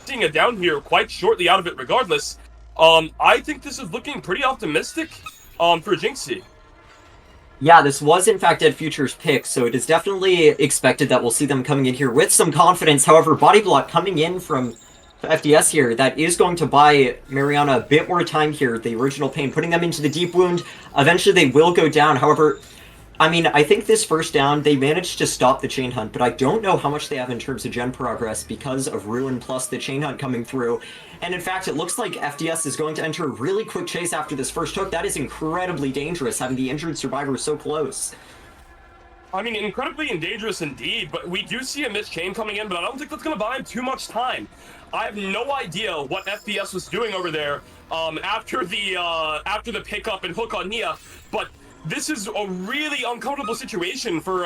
seeing a down here quite shortly out of it regardless. I think this is looking pretty optimistic for Jinxie. Yeah, this was in fact Ed Future's pick, so it is definitely expected that we'll see them coming in here with some confidence. However, Body Block coming in from FDS here, that is going to buy Mariana a bit more time here. The original pain, putting them into the deep wound. Eventually they will go down. However, I mean, I think this first down, they managed to stop the chain hunt, but I don't know how much they have in terms of gen progress because of Ruin plus the chain hunt coming through. And in fact, it looks like FDS is going to enter a really quick chase after this first hook. That is incredibly dangerous, having the injured survivor so close. I mean, incredibly dangerous indeed, but we do see a missed chain coming in, but I don't think that's going to buy him too much time. I have no idea what FDS was doing over there after the pickup and hook on Nia, but this is a really uncomfortable situation for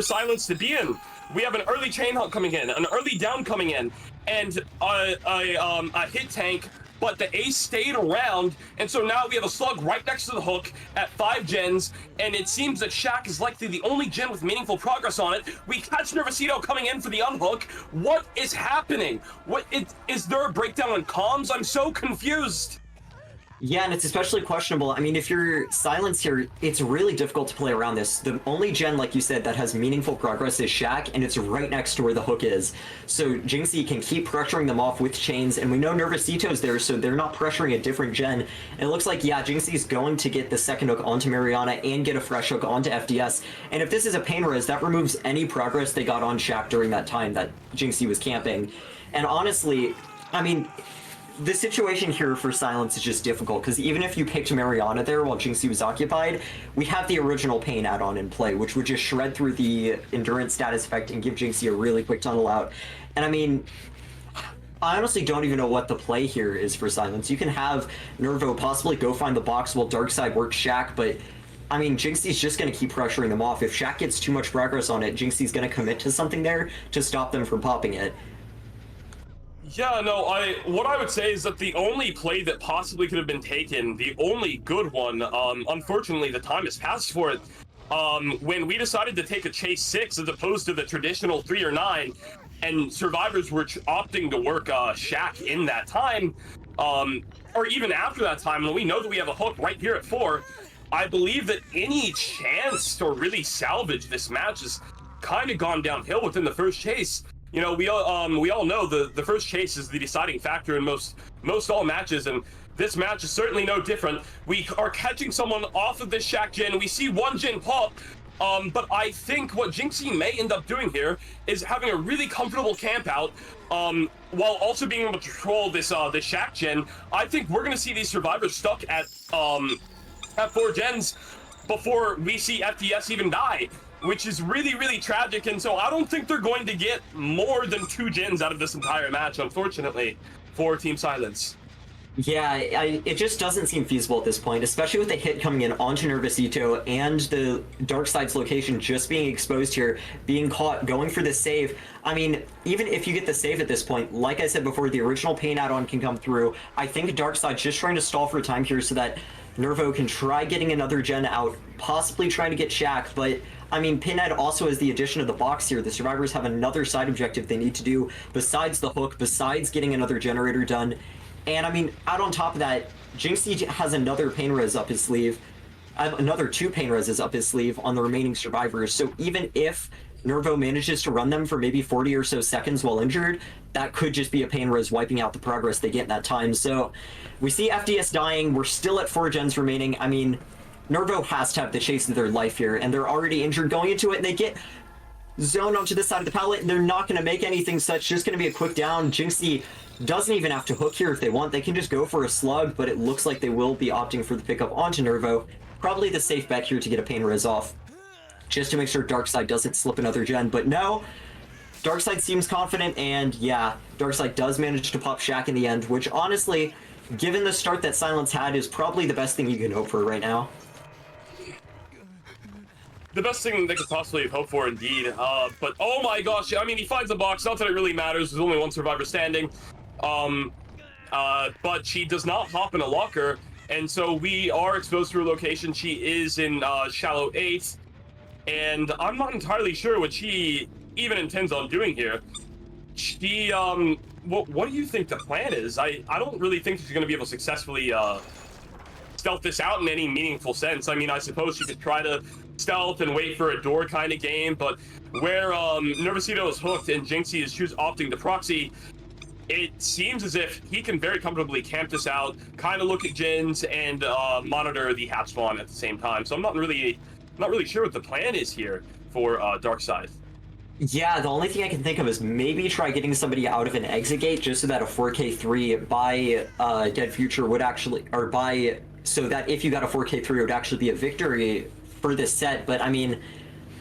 Silence to be in. We have an early chain hunt coming in, an early down coming in, and a hit tank, but the ace stayed around, and so now we have a slug right next to the hook at 5 gens, and it seems that Shaq is likely the only gen with meaningful progress on it. We catch Nervosito coming in for the unhook. What is happening? Is there a breakdown on comms? I'm so confused. Yeah, and it's especially questionable. I mean, if you're Silence here, it's really difficult to play around this. The only gen, like you said, that has meaningful progress is Shaq, and it's right next to where the hook is. So Jinxie can keep pressuring them off with chains, and we know Nervosito's there, so they're not pressuring a different gen. And it looks like, yeah, Jinxie's going to get the second hook onto Mariana and get a fresh hook onto FDS. And if this is a pain res, that removes any progress they got on Shaq during that time that Jinxie was camping. And honestly, I mean, the situation here for Silence is just difficult, because even if you picked Mariana there while Jinxie was occupied, we have the original Pain add-on in play, which would just shred through the Endurance status effect and give Jinxie a really quick tunnel out. And I mean, I honestly don't even know what the play here is for Silence. You can have Nervo possibly go find the box while Darkseid works Shaq, but I mean, Jinxie's just going to keep pressuring them off. If Shaq gets too much progress on it, Jinxie's going to commit to something there to stop them from popping it. Yeah, no, what I would say is that the only play that possibly could have been taken, the only good one, unfortunately the time has passed for it, when we decided to take a chase 6 as opposed to the traditional 3 or 9, and survivors were opting to work Shaq in that time, or even after that time, when we know that we have a hook right here at 4, I believe that any chance to really salvage this match has kind of gone downhill within the first chase. You know, we all know the first chase is the deciding factor in most all matches, and this match is certainly no different. We are catching someone off of this Shaq gen. We see one gen pop, but I think what Jinxie may end up doing here is having a really comfortable camp out, while also being able to control this Shaq gen. I think we're gonna see these survivors stuck at 4 gens before we see FDS even die, which is really, really tragic, and so I don't think they're going to get more than 2 gens out of this entire match, unfortunately, for Team Silence. Yeah, it just doesn't seem feasible at this point, especially with the hit coming in onto Nervosito and the Darkseid's location just being exposed here, being caught, going for the save. I mean, even if you get the save at this point, like I said before, the original Pain add-on can come through. I think Darkseid's just trying to stall for time here so that Nervo can try getting another gen out, possibly trying to get Shaq, but I mean, Pinhead also has the addition of the box here. The survivors have another side objective they need to do besides the hook, besides getting another generator done. And I mean, out on top of that, Jinxie has another pain res up his sleeve, another 2 pain reses up his sleeve on the remaining survivors. So even if Nervo manages to run them for maybe 40 or so seconds while injured, that could just be a pain res wiping out the progress they get in that time. So we see FDS dying. We're still at 4 gens remaining. I mean, Nervo has to have the chase of their life here, and they're already injured going into it, and they get zoned onto this side of the pallet, and they're not going to make anything such, just going to be a quick down. Jinxie doesn't even have to hook here if they want. They can just go for a slug, but it looks like they will be opting for the pickup onto Nervo. Probably the safe bet here to get a pain res off, just to make sure Darkseid doesn't slip another gen, but no. Darkseid seems confident, and yeah, Darkseid does manage to pop Shaq in the end, which honestly, given the start that Silence had, is probably the best thing you can hope for right now. The best thing they could possibly hope for, indeed. But oh my gosh, I mean, he finds the box. Not that it really matters. There's only one survivor standing. But she does not hop in a locker, and so we are exposed to her location. She is in shallow 8, and I'm not entirely sure what she even intends on doing here. She what do you think the plan is? I don't really think she's going to be able to successfully stealth this out in any meaningful sense. I mean, I suppose she could try to stealth and wait for a door kind of game, but where Nervosito is hooked and Jinxie is opting to proxy, it seems as if he can very comfortably camp this out, kind of look at Jins and monitor the hatch spawn at the same time. So I'm not really sure what the plan is here for Darkseid. Yeah, the only thing I can think of is maybe try getting somebody out of an exit gate just so that a 4K3 by Dead Future would actually, or by, so that if you got a 4K3 it would actually be a victory for this set. But I mean,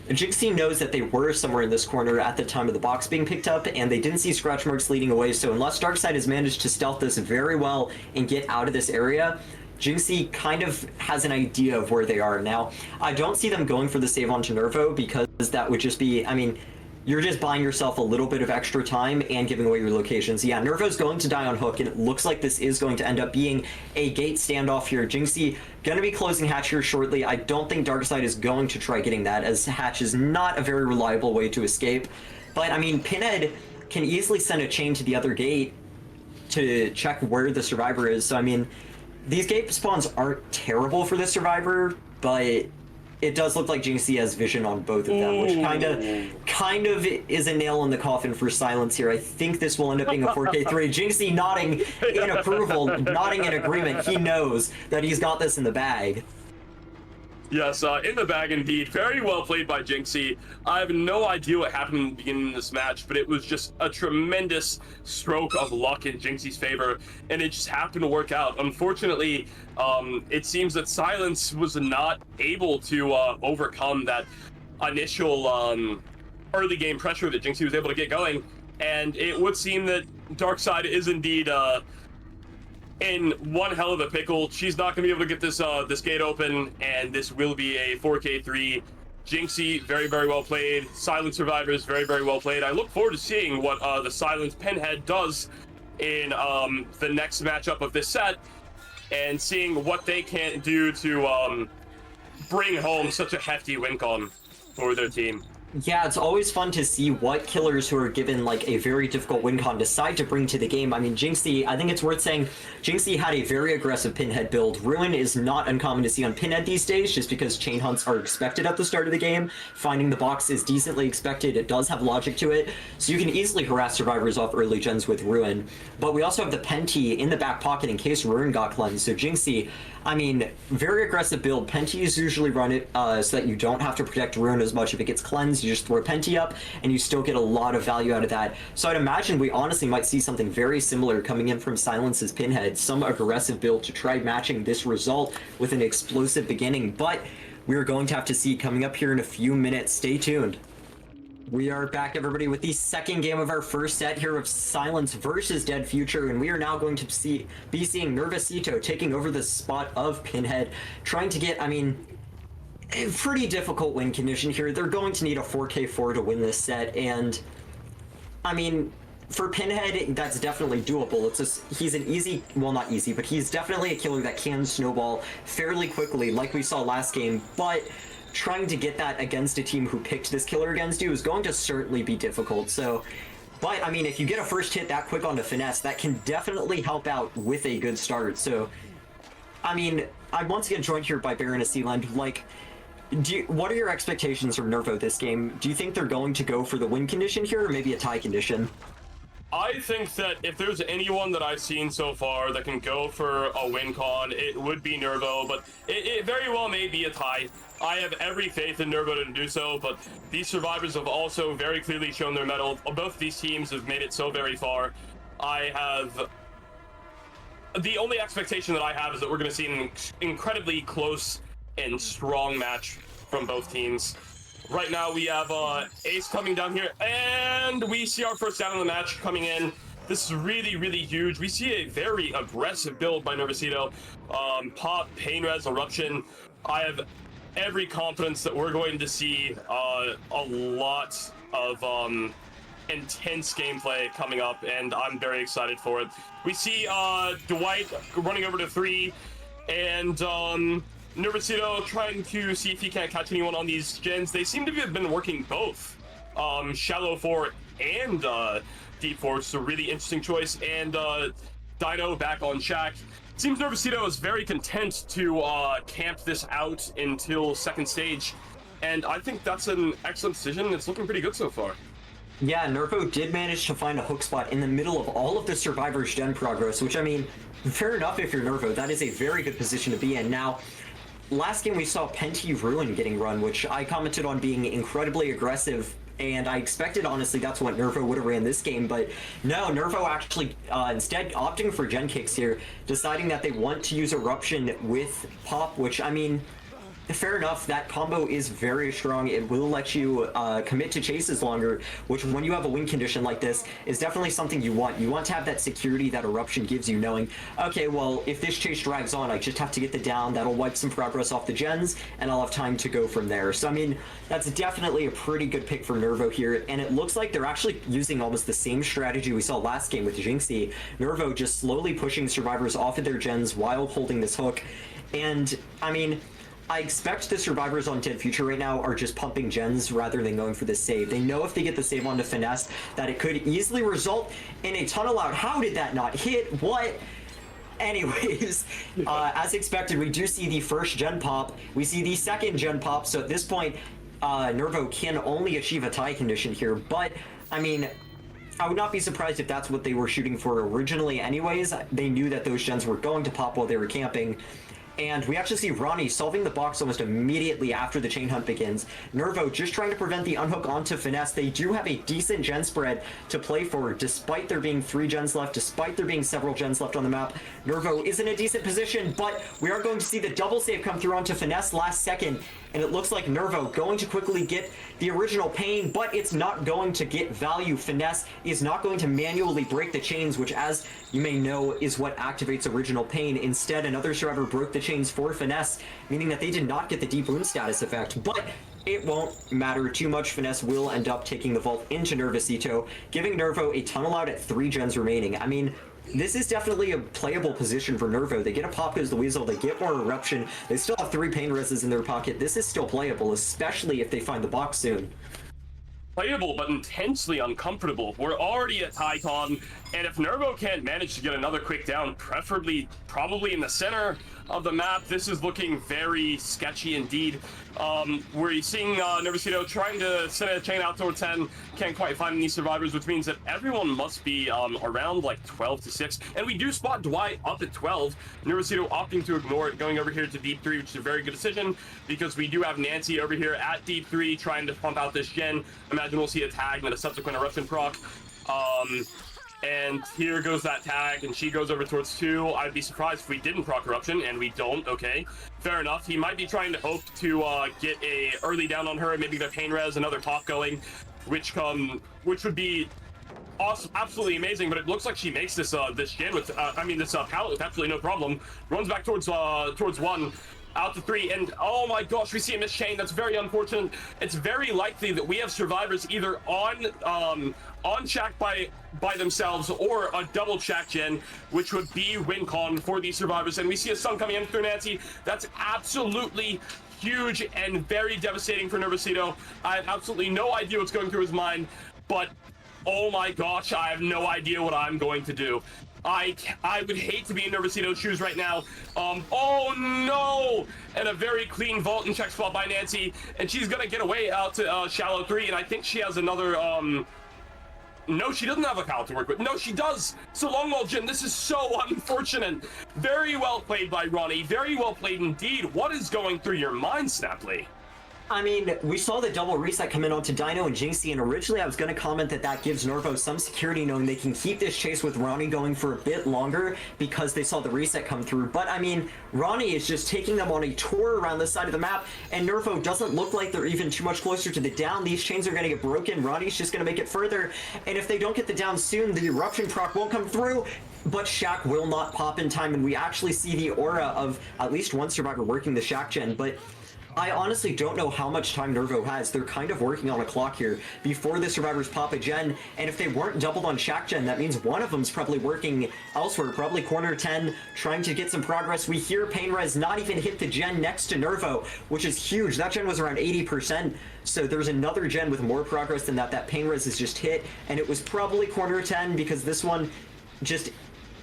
Jinxie knows that they were somewhere in this corner at the time of the box being picked up, and they didn't see scratch marks leading away, so unless Darkseid has managed to stealth this very well and get out of this area, Jinxie kind of has an idea of where they are. Now, I don't see them going for the save onto Nervo, because that would just be, I mean, you're just buying yourself a little bit of extra time and giving away your locations. Yeah, Nervo's going to die on hook, and it looks like this is going to end up being a gate standoff here. Jinxie going to be closing hatch here shortly. I don't think Darkseid is going to try getting that, as hatch is not a very reliable way to escape. But, I mean, Pinhead can easily send a chain to the other gate to check where the survivor is. So, I mean, these gate spawns aren't terrible for the survivor, but it does look like Jinxie has vision on both of them, which kind of is a nail in the coffin for Silence here. I think this will end up being a 4K3. Jinxie nodding in approval, nodding in agreement. He knows that he's got this in the bag. Yes, in the bag indeed. Very well played by Jinxie. I have no idea what happened in the beginning of this match, but it was just a tremendous stroke of luck in Jinxie's favor, and it just happened to work out. Unfortunately, it seems that Silence was not able to overcome that initial early game pressure that Jinxie was able to get going, and it would seem that Darkseid is indeed in one hell of a pickle. She's not going to be able to get this this gate open, and this will be a 4K3. Jinxie, very, very well played. Silent Survivors, very, very well played. I look forward to seeing what the Silent Pinhead does in the next matchup of this set, and seeing what they can do to bring home such a hefty win con for their team. Yeah, it's always fun to see what killers who are given like a very difficult win con decide to bring to the game. I mean, Jinxie, I think it's worth saying, Jinxie had a very aggressive Pinhead build. Ruin is not uncommon to see on Pinhead these days, just because chain hunts are expected at the start of the game. Finding the box is decently expected. It does have logic to it, so you can easily harass survivors off early gens with Ruin. But we also have the Penty in the back pocket in case Ruin got cleansed. So Jinxie, I mean, very aggressive build. Penties usually run it so that you don't have to protect Ruin as much if it gets cleansed. You just throw Penty up, and you still get a lot of value out of that. So I'd imagine we honestly might see something very similar coming in from Silence's Pinhead. Some aggressive build to try matching this result with an explosive beginning. But we're going to have to see coming up here in a few minutes. Stay tuned. We are back, everybody, with the second game of our first set here of Silence versus Dead Future, and we are now going to be seeing Nervosito taking over the spot of Pinhead, trying to get, I mean, a pretty difficult win condition here. They're going to need a 4K4 to win this set, and, I mean, for Pinhead, that's definitely doable. It's just, he's an easy, well, not easy, but he's definitely a killer that can snowball fairly quickly, like we saw last game, but trying to get that against a team who picked this killer against you is going to certainly be difficult. So, but I mean, if you get a first hit that quick onto Finesse, that can definitely help out with a good start. So, I mean, I'm once again joined here by Baron Sealand. Like, what are your expectations from Nervo this game? Do you think they're going to go for the win condition here, or maybe a tie condition? I think that if there's anyone that I've seen so far that can go for a win con, it would be Nervo, but it very well may be a tie. I have every faith in Nervo to do so, but these survivors have also very clearly shown their mettle. Both these teams have made it so very far. The only expectation that I have is that we're going to see an incredibly close and strong match from both teams. Right now we have Ace coming down here, and we see our first down in the match coming in. This is really, really huge. We see a very aggressive build by Nervosito. Pop, Pain Res, Eruption. I have every confidence that we're going to see a lot of intense gameplay coming up, and I'm very excited for it. We see Dwight running over to 3, and Nervosito trying to see if he can't catch anyone on these gens. They seem to have been working both Shallow 4 and Deep Force. So really interesting choice. And Dino back on Shaq. Seems Nervosito is very content to camp this out until second stage. And I think that's an excellent decision. It's looking pretty good so far. Yeah, Nervo did manage to find a hook spot in the middle of all of the Survivor's gen progress, which, I mean, fair enough if you're Nervo. That is a very good position to be in. Now, last game we saw Penti Ruin getting run, which I commented on being incredibly aggressive, and I expected, honestly, that's what Nervo would have ran this game, but no, Nervo actually instead opting for gen kicks here, deciding that they want to use Eruption with Pop, which, I mean, fair enough, that combo is very strong. It will let you commit to chases longer, which when you have a win condition like this is definitely something you want. You want to have that security that Eruption gives you, knowing, okay, well, if this chase drags on, I just have to get the down, that'll wipe some progress off the gens, and I'll have time to go from there. So, I mean, that's definitely a pretty good pick for Nervo here, and it looks like they're actually using almost the same strategy we saw last game with Jinxie. Nervo just slowly pushing survivors off of their gens while holding this hook, and, I mean, I expect the survivors on Dead Future right now are just pumping gens rather than going for the save. They know if they get the save onto Finesse that it could easily result in a tunnel out. How did that not hit? What? Anyways, as expected, we do see the first gen pop. We see the second gen pop. So at this point, Nervo can only achieve a tie condition here. But, I mean, I would not be surprised if that's what they were shooting for originally anyways. They knew that those gens were going to pop while they were camping. And we actually see Ronnie solving the box almost immediately after the chain hunt begins. Nervo just trying to prevent the unhook onto Finesse. They do have a decent gen spread to play for, despite there being 3 gens left, despite there being several gens left on the map. Nervo is in a decent position, but we are going to see the double save come through onto Finesse last second. And it looks like Nervo going to quickly get the original pain, but it's not going to get value. Finesse is not going to manually break the chains, which, as you may know, is what activates original pain. Instead, another survivor broke the chains for Finesse, meaning that they did not get the deep wound status effect. But it won't matter too much. Finesse will end up taking the vault into Nervosito, giving Nervo a tunnel out at 3 gens remaining. I mean, this is definitely a playable position for Nervo. They get a Pop Goes the Weasel, they get more Eruption, they still have 3 pain reses in their pocket. This is still playable, especially if they find the box soon. Playable, but intensely uncomfortable. We're already at Tycon, and if Nervo can't manage to get another quick down, preferably probably in the center of the map, this is looking very sketchy indeed. We're seeing Nervosito trying to send a chain out towards 10, can't quite find any survivors, which means that everyone must be around like 12 to 6, and we do spot Dwight up at 12. Nervosito opting to ignore it, going over here to Deep 3, which is a very good decision, because we do have Nancy over here at Deep 3 trying to pump out this gen. Imagine we'll see a tag and a subsequent Eruption proc. And here goes that tag, and she goes over towards 2. I'd be surprised if we didn't proc Eruption, and we don't. Okay, fair enough. He might be trying to hope to get a early down on her, maybe the pain res, another pop going, which would be awesome, absolutely amazing. But it looks like she makes this this gen with this pallet with absolutely no problem. Runs back towards 1. Out to 3, and oh my gosh, we see a missed chain. That's very unfortunate. It's very likely that we have survivors either on Shaq by themselves or a double Shaq gen, which would be win con for these survivors. And we see a stun coming in through Nancy. That's absolutely huge and very devastating for Nervosito. I have absolutely no idea what's going through his mind, but oh my gosh, I have no idea what I'm going to do. I would hate to be in Nervosito's shoes right now. Oh no! And a very clean vault and check spot by Nancy, and she's gonna get away out to shallow 3, and I think she has another no, she doesn't have a pallet to work with. No, she does. So long wall Jin, this is so unfortunate. Very well played by Ronnie. Very well played indeed. What is going through your mind, Snapply? I mean, we saw the double reset come in onto Dino and Jinxie, and originally I was going to comment that that gives Nervo some security, knowing they can keep this chase with Ronnie going for a bit longer because they saw the reset come through. But, I mean, Ronnie is just taking them on a tour around the side of the map, and Nervo doesn't look like they're even too much closer to the down. These chains are going to get broken. Ronnie's just going to make it further, and if they don't get the down soon, the Eruption proc won't come through. But Shaq will not pop in time, and we actually see the aura of at least one survivor working the Shaq gen. But I honestly don't know how much time Nervo has. They're kind of working on a clock here before the survivors pop a gen, and if they weren't doubled on Shack gen, that means one of them's probably working elsewhere, probably corner 10, trying to get some progress. We hear Painrez not even hit the gen next to Nervo, which is huge. That gen was around 80%, so there's another gen with more progress than that Painrez has just hit, and it was probably corner 10 because this one just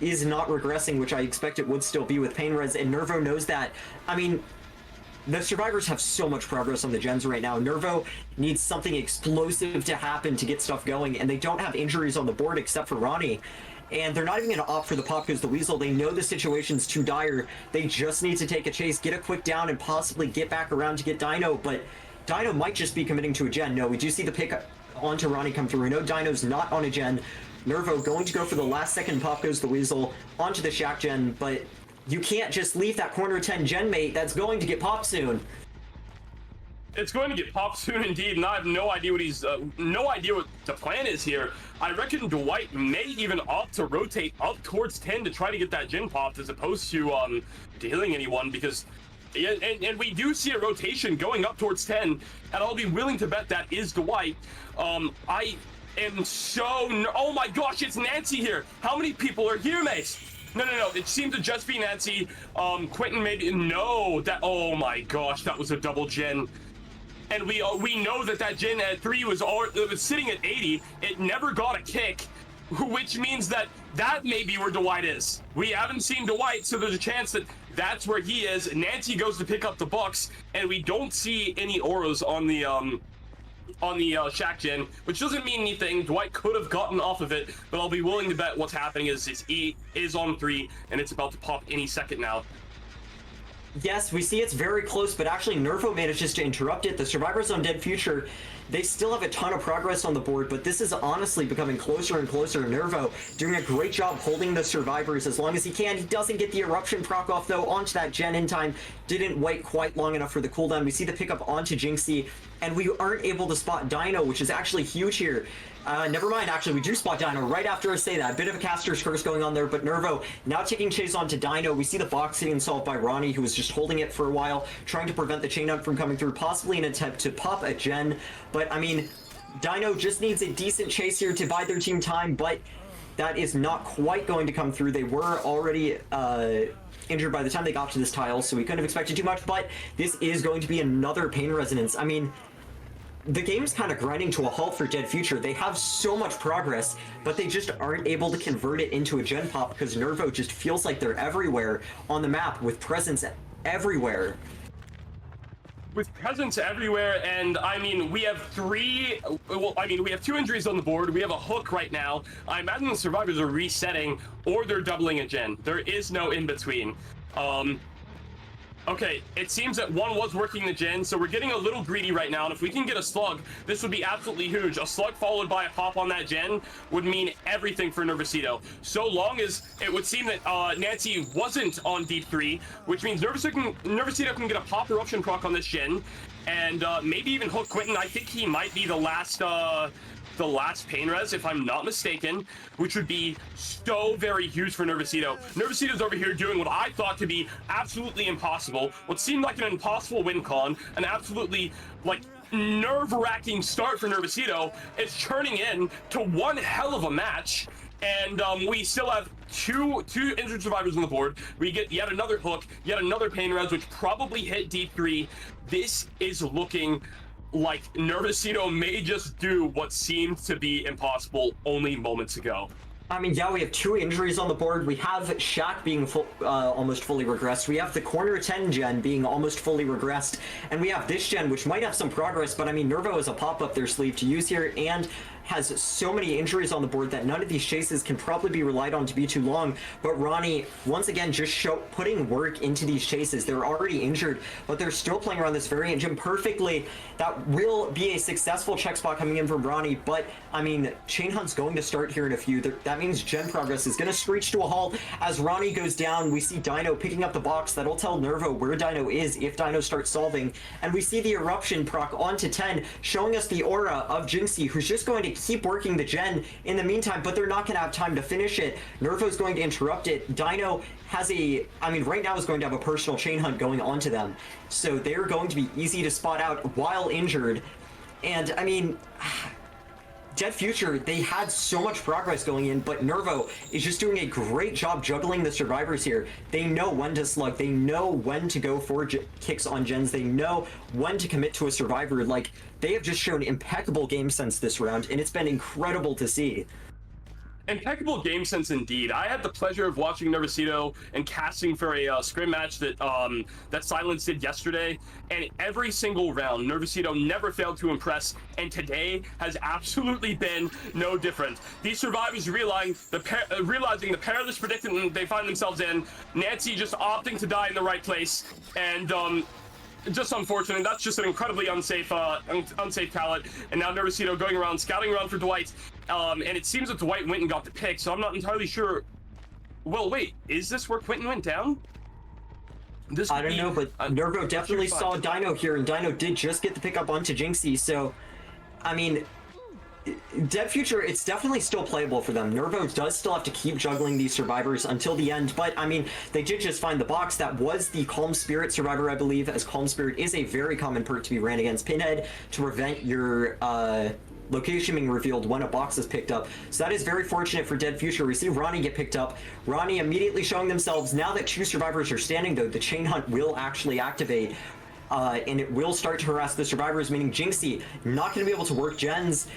is not regressing, which I expect it would still be with Painrez, and Nervo knows that. I mean, the survivors have so much progress on the gens right now. Nervo needs something explosive to happen to get stuff going, and they don't have injuries on the board except for Ronnie. And they're not even going to opt for the pop because the Weasel, they know the situation's too dire. They just need to take a chase, get a quick down, and possibly get back around to get Dino, but Dino might just be committing to a gen. No, we do see the pick onto Ronnie come through. We know Dino's not on a gen. Nervo going to go for the last second pop goes the Weasel onto the Shack gen, but you can't just leave that corner 10 gen mate. That's going to get popped soon. It's going to get popped soon indeed, and I have no idea what no idea what the plan is here. I reckon Dwight may even opt to rotate up towards 10 to try to get that gen popped as opposed to healing anyone, because and we do see a rotation going up towards 10, and I'll be willing to bet that is Dwight. I am so oh my gosh, it's Nancy here. How many people are here, Mace? No, it seemed to just be Nancy. Quentin maybe, no, that, oh my gosh, that was a double gen. And we know that gen at 3 was sitting at 80. It never got a kick, which means that may be where Dwight is. We haven't seen Dwight, so there's a chance that that's where he is. Nancy goes to pick up the Bucks, and we don't see any auras on the Shack gen, which doesn't mean anything. Dwight could have gotten off of it, but I'll be willing to bet what's happening is his E is on 3, and it's about to pop any second now. Yes, we see it's very close, but actually Nervo manages to interrupt it. The survivors on Dead Future, they still have a ton of progress on the board, but this is honestly becoming closer and closer. Nervo doing a great job holding the survivors as long as he can. He doesn't get the eruption proc off though onto that gen in time. Didn't wait quite long enough for the cooldown. We see the pickup onto Jinxie, and we aren't able to spot Dino, which is actually huge here. Never mind, actually, we do spot Dino right after I say that. A bit of a caster's curse going on there, but Nervo now taking chase onto Dino. We see the box getting solved by Ronnie, who was just holding it for a while, trying to prevent the chain hunt from coming through, possibly an attempt to pop a gen. But, I mean, Dino just needs a decent chase here to buy their team time, but that is not quite going to come through. They were already injured by the time they got to this tile, so we couldn't have expected too much, but this is going to be another pain resonance. I mean, the game's kind of grinding to a halt for Dead Future. They have so much progress, but they just aren't able to convert it into a gen pop because Nervo just feels like they're everywhere on the map with presence everywhere. With presence everywhere, and I mean, we have we have 2 injuries on the board. We have a hook right now. I imagine the survivors are resetting or they're doubling a gen. There is no in between. Okay, it seems that one was working the gen, so we're getting a little greedy right now, and if we can get a slug, this would be absolutely huge. A slug followed by a pop on that gen would mean everything for Nervosito. So long as it would seem that Nancy wasn't on Deep 3, which means Nervosito can get a pop eruption proc on this gen, and maybe even hook Quentin. I think he might be the last pain res, if I'm not mistaken, which would be so very huge for Nervosito. Nervosito's over here doing what I thought to be absolutely impossible, what seemed like an impossible win con, an absolutely, like, nerve-wracking start for Nervosito. It's turning in to one hell of a match, and we still have two injured survivors on the board. We get yet another hook, yet another pain res, which probably hit D3. This is looking like Nervosito may just do what seemed to be impossible only moments ago. I mean, yeah, we have 2 injuries on the board. We have Shack being almost fully regressed. We have the corner 10 gen being almost fully regressed. And we have this gen, which might have some progress, but I mean, Nervo has a pop up their sleeve to use here and has so many injuries on the board that none of these chases can probably be relied on to be too long. But Ronnie, once again, just putting work into these chases. They're already injured, but they're still playing around this very engine perfectly. That will be a successful check spot coming in from Ronnie, but I mean, Chain Hunt's going to start here in a few. That means gen progress is going to screech to a halt as Ronnie goes down. We see Dino picking up the box. That'll tell Nervo where Dino is if Dino starts solving. And we see the eruption proc onto 10, showing us the aura of Jinxie, who's just going to keep working the gen in the meantime, but they're not going to have time to finish it. Nervo's going to interrupt it. Dino has right now is going to have a personal chain hunt going onto them. So they're going to be easy to spot out while injured. And, I mean, Dead Future, they had so much progress going in, but Nervo is just doing a great job juggling the survivors here. They know when to slug, they know when to go for kicks on gens, they know when to commit to a survivor. Like, they have just shown impeccable game sense this round, and it's been incredible to see. Impeccable game sense indeed. I had the pleasure of watching Nervosito and casting for a scrim match that that Silence did yesterday, and every single round, Nervosito never failed to impress, and today has absolutely been no different. These survivors realizing the perilous predicament they find themselves in, Nancy just opting to die in the right place, and just unfortunate. That's just an incredibly unsafe pallet. And now Nervosito going around, scouting around for Dwight. And it seems that Dwight went and got the pick, so I'm not entirely sure. Well, wait, is this where Quentin went down? I don't know, but Nervo definitely saw Dino here, and Dino did just get the pickup onto Jinxie, so, I mean, Dead Future, it's definitely still playable for them. Nervo does still have to keep juggling these survivors until the end, but I mean, they did just find the box. That was the Calm Spirit survivor, I believe, as Calm Spirit is a very common perk to be ran against Pinhead to prevent your location being revealed when a box is picked up. So that is very fortunate for Dead Future. We see Ronnie get picked up. Ronnie immediately showing themselves. Now that two survivors are standing, though, the chain hunt will actually activate. And it will start to harass the survivors, meaning Jinxie not going to be able to work gens.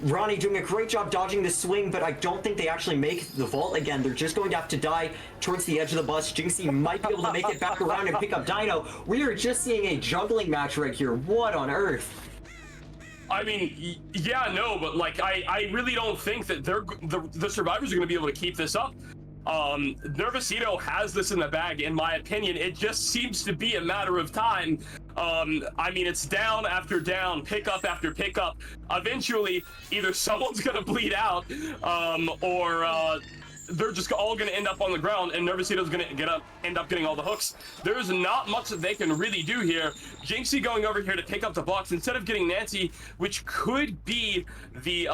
Ronnie doing a great job dodging the swing, but I don't think they actually make the vault again. They're just going to have to die towards the edge of the bus. Jinxie might be able to make it back around and pick up Dino. We are just seeing a juggling match right here. What on earth? I mean, yeah, no, but like, I really don't think that the survivors are going to be able to keep this up. Nervosito has this in the bag, in my opinion. It just seems to be a matter of time. I mean, it's down after down, pickup after pickup. Eventually, either someone's gonna bleed out, or they're just all gonna end up on the ground, and Nervosito's gonna end up getting all the hooks. There's not much that they can really do here. Jinxie going over here to pick up the box instead of getting Nancy, which could be the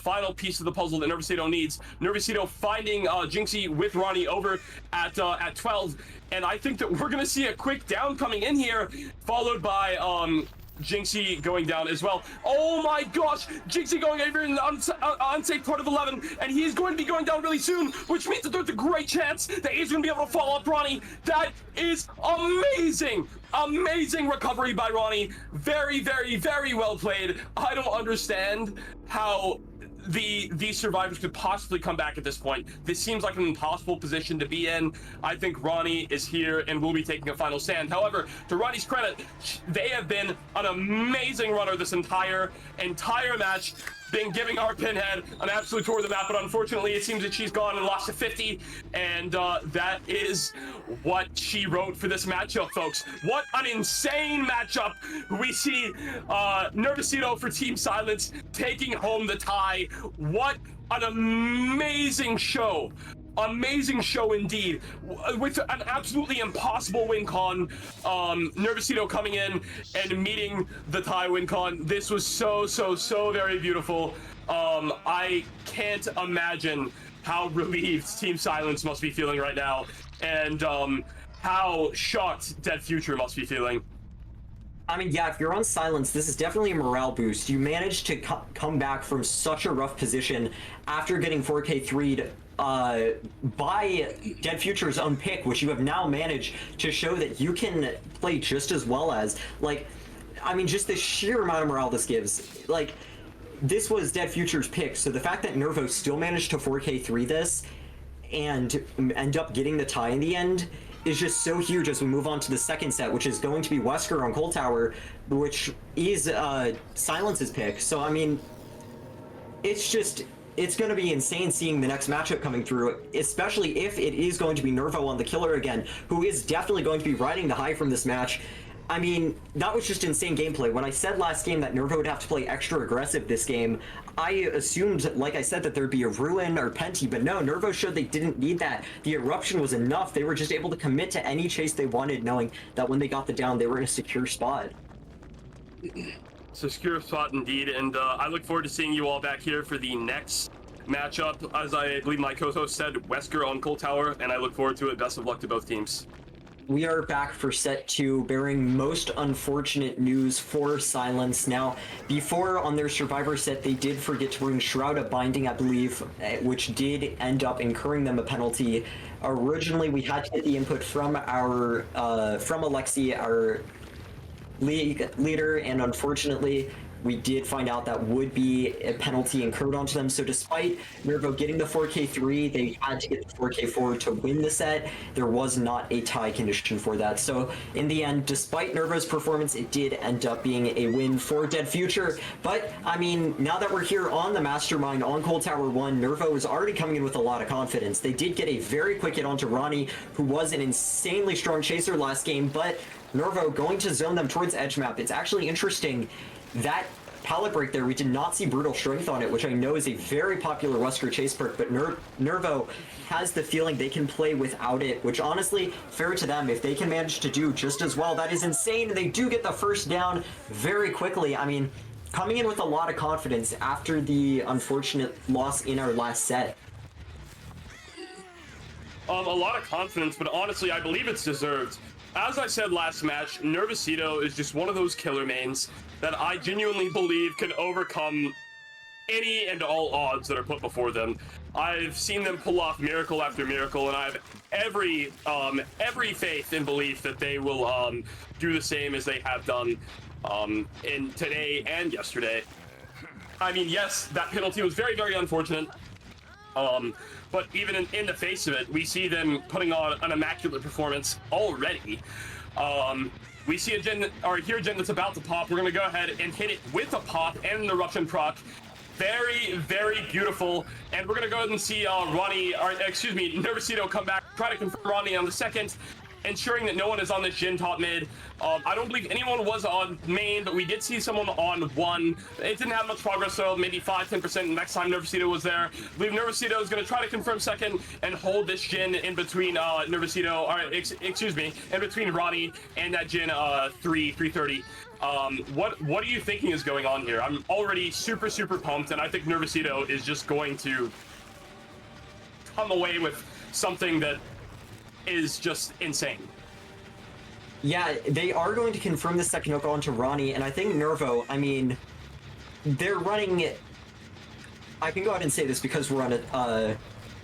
final piece of the puzzle that Nervosito needs. Nervosito finding Jinxie with Ronnie over at 12, and I think that we're gonna see a quick down coming in here, followed by Jinxie going down as well. Oh my gosh, Jinxie going over in the unsafe part of 11, and he's going to be going down really soon, which means that there's a great chance that he's going to be able to follow up Ronnie. That is amazing. Amazing recovery by Ronnie. Very, very, very well played. I don't understand how these survivors could possibly come back at this point. This seems like an impossible position to be in. I think Ronnie is here and will be taking a final stand. However, to Ronnie's credit, they have been an amazing runner this entire match, been giving our Pinhead an absolute tour of the map, but unfortunately it seems that she's gone and lost to 50, and that is what she wrote for this matchup, folks. What an insane matchup. We see Nervosito for Team Silence taking home the tie. What an amazing show. Amazing show indeed, with an absolutely impossible win con. Nervosito coming in and meeting the tie win con. This was so very beautiful. I can't imagine how relieved Team Silence must be feeling right now, and how shocked Dead Future must be feeling. I mean, yeah, if you're on Silence, this is definitely a morale boost. You managed to come back from such a rough position after getting 4K3'd by Dead Future's own pick, which you have now managed to show that you can play just as well as. Like, I mean, just the sheer amount of morale this gives. Like, this was Dead Future's pick, so the fact that Nervo still managed to 4K3 this and end up getting the tie in the end is just so huge as we move on to the second set, which is going to be Wesker on Cold Tower, which is Silence's pick. So, I mean, it's going to be insane seeing the next matchup coming through, especially if it is going to be Nervo on the killer again, who is definitely going to be riding the high from this match. I mean, that was just insane gameplay. When I said last game that Nervo would have to play extra aggressive this game, I assumed, like I said, that there'd be a Ruin or Penti, but no, Nervo showed they didn't need that. The Eruption was enough. They were just able to commit to any chase they wanted, knowing that when they got the down, they were in a secure spot. secure spot indeed, and I look forward to seeing you all back here for the next matchup. As I believe my co-host said, Wesker on Cold Tower, and I look forward to it. Best of luck to both teams. We are back for set 2, bearing most unfortunate news for Silence. Now, before on their Survivor set, they did forget to bring Shroud of Binding, I believe, which did end up incurring them a penalty. Originally, we had to get the input from from Alexi, our league leader, and unfortunately, we did find out that would be a penalty incurred onto them. So despite Nervo getting the 4K3, they had to get the 4K4 to win the set. There was not a tie condition for that. So in the end, despite Nervo's performance, it did end up being a win for Dead Future. But, I mean, now that we're here on the Mastermind on Cold Tower 1, Nervo is already coming in with a lot of confidence. They did get a very quick hit onto Ronnie, who was an insanely strong chaser last game, but Nervo going to zone them towards edge map. It's actually interesting that pallet break there, we did not see Brutal Strength on it, which I know is a very popular Wesker chase perk, but Nervo has the feeling they can play without it, which honestly, fair to them. If they can manage to do just as well, that is insane. They do get the first down very quickly. I mean, coming in with a lot of confidence after the unfortunate loss in our last set. A lot of confidence, but honestly, I believe it's deserved. As I said last match, Nervosito is just one of those killer mains that I genuinely believe can overcome any and all odds that are put before them. I've seen them pull off miracle after miracle, and I have every faith and belief that they will do the same as they have done in today and yesterday. I mean, yes, that penalty was very, very unfortunate. But even in the face of it, we see them putting on an immaculate performance already. We see a gen, or hear a gen that's about to pop. We're going to go ahead and hit it with a pop and an eruption proc. Very, very beautiful. And we're going to go ahead and see Nervosito come back, try to confirm Ronnie on the second, ensuring that no one is on this gen top mid. I don't believe anyone was on main, but we did see someone on one. It didn't have much progress, though, maybe 5-10% next time Nervosito was there. I believe Nervosito is going to try to confirm second and hold this gen in between in between Ronnie and that gen 330. What are you thinking is going on here? I'm already super, super pumped, and I think Nervosito is just going to come away with something that is just insane. Yeah, they are going to confirm the second hook onto Ronnie, and I think Nervo, I mean, they're running... I can go ahead and say this because we're on a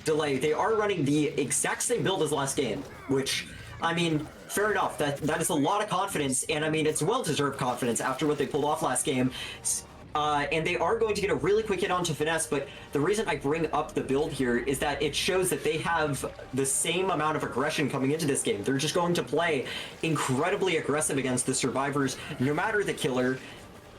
delay. They are running the exact same build as last game, which, I mean, fair enough. That is a lot of confidence, and I mean, it's well-deserved confidence after what they pulled off last game. And they are going to get a really quick hit onto Finesse, but the reason I bring up the build here is that it shows that they have the same amount of aggression coming into this game. They're just going to play incredibly aggressive against the survivors, no matter the killer.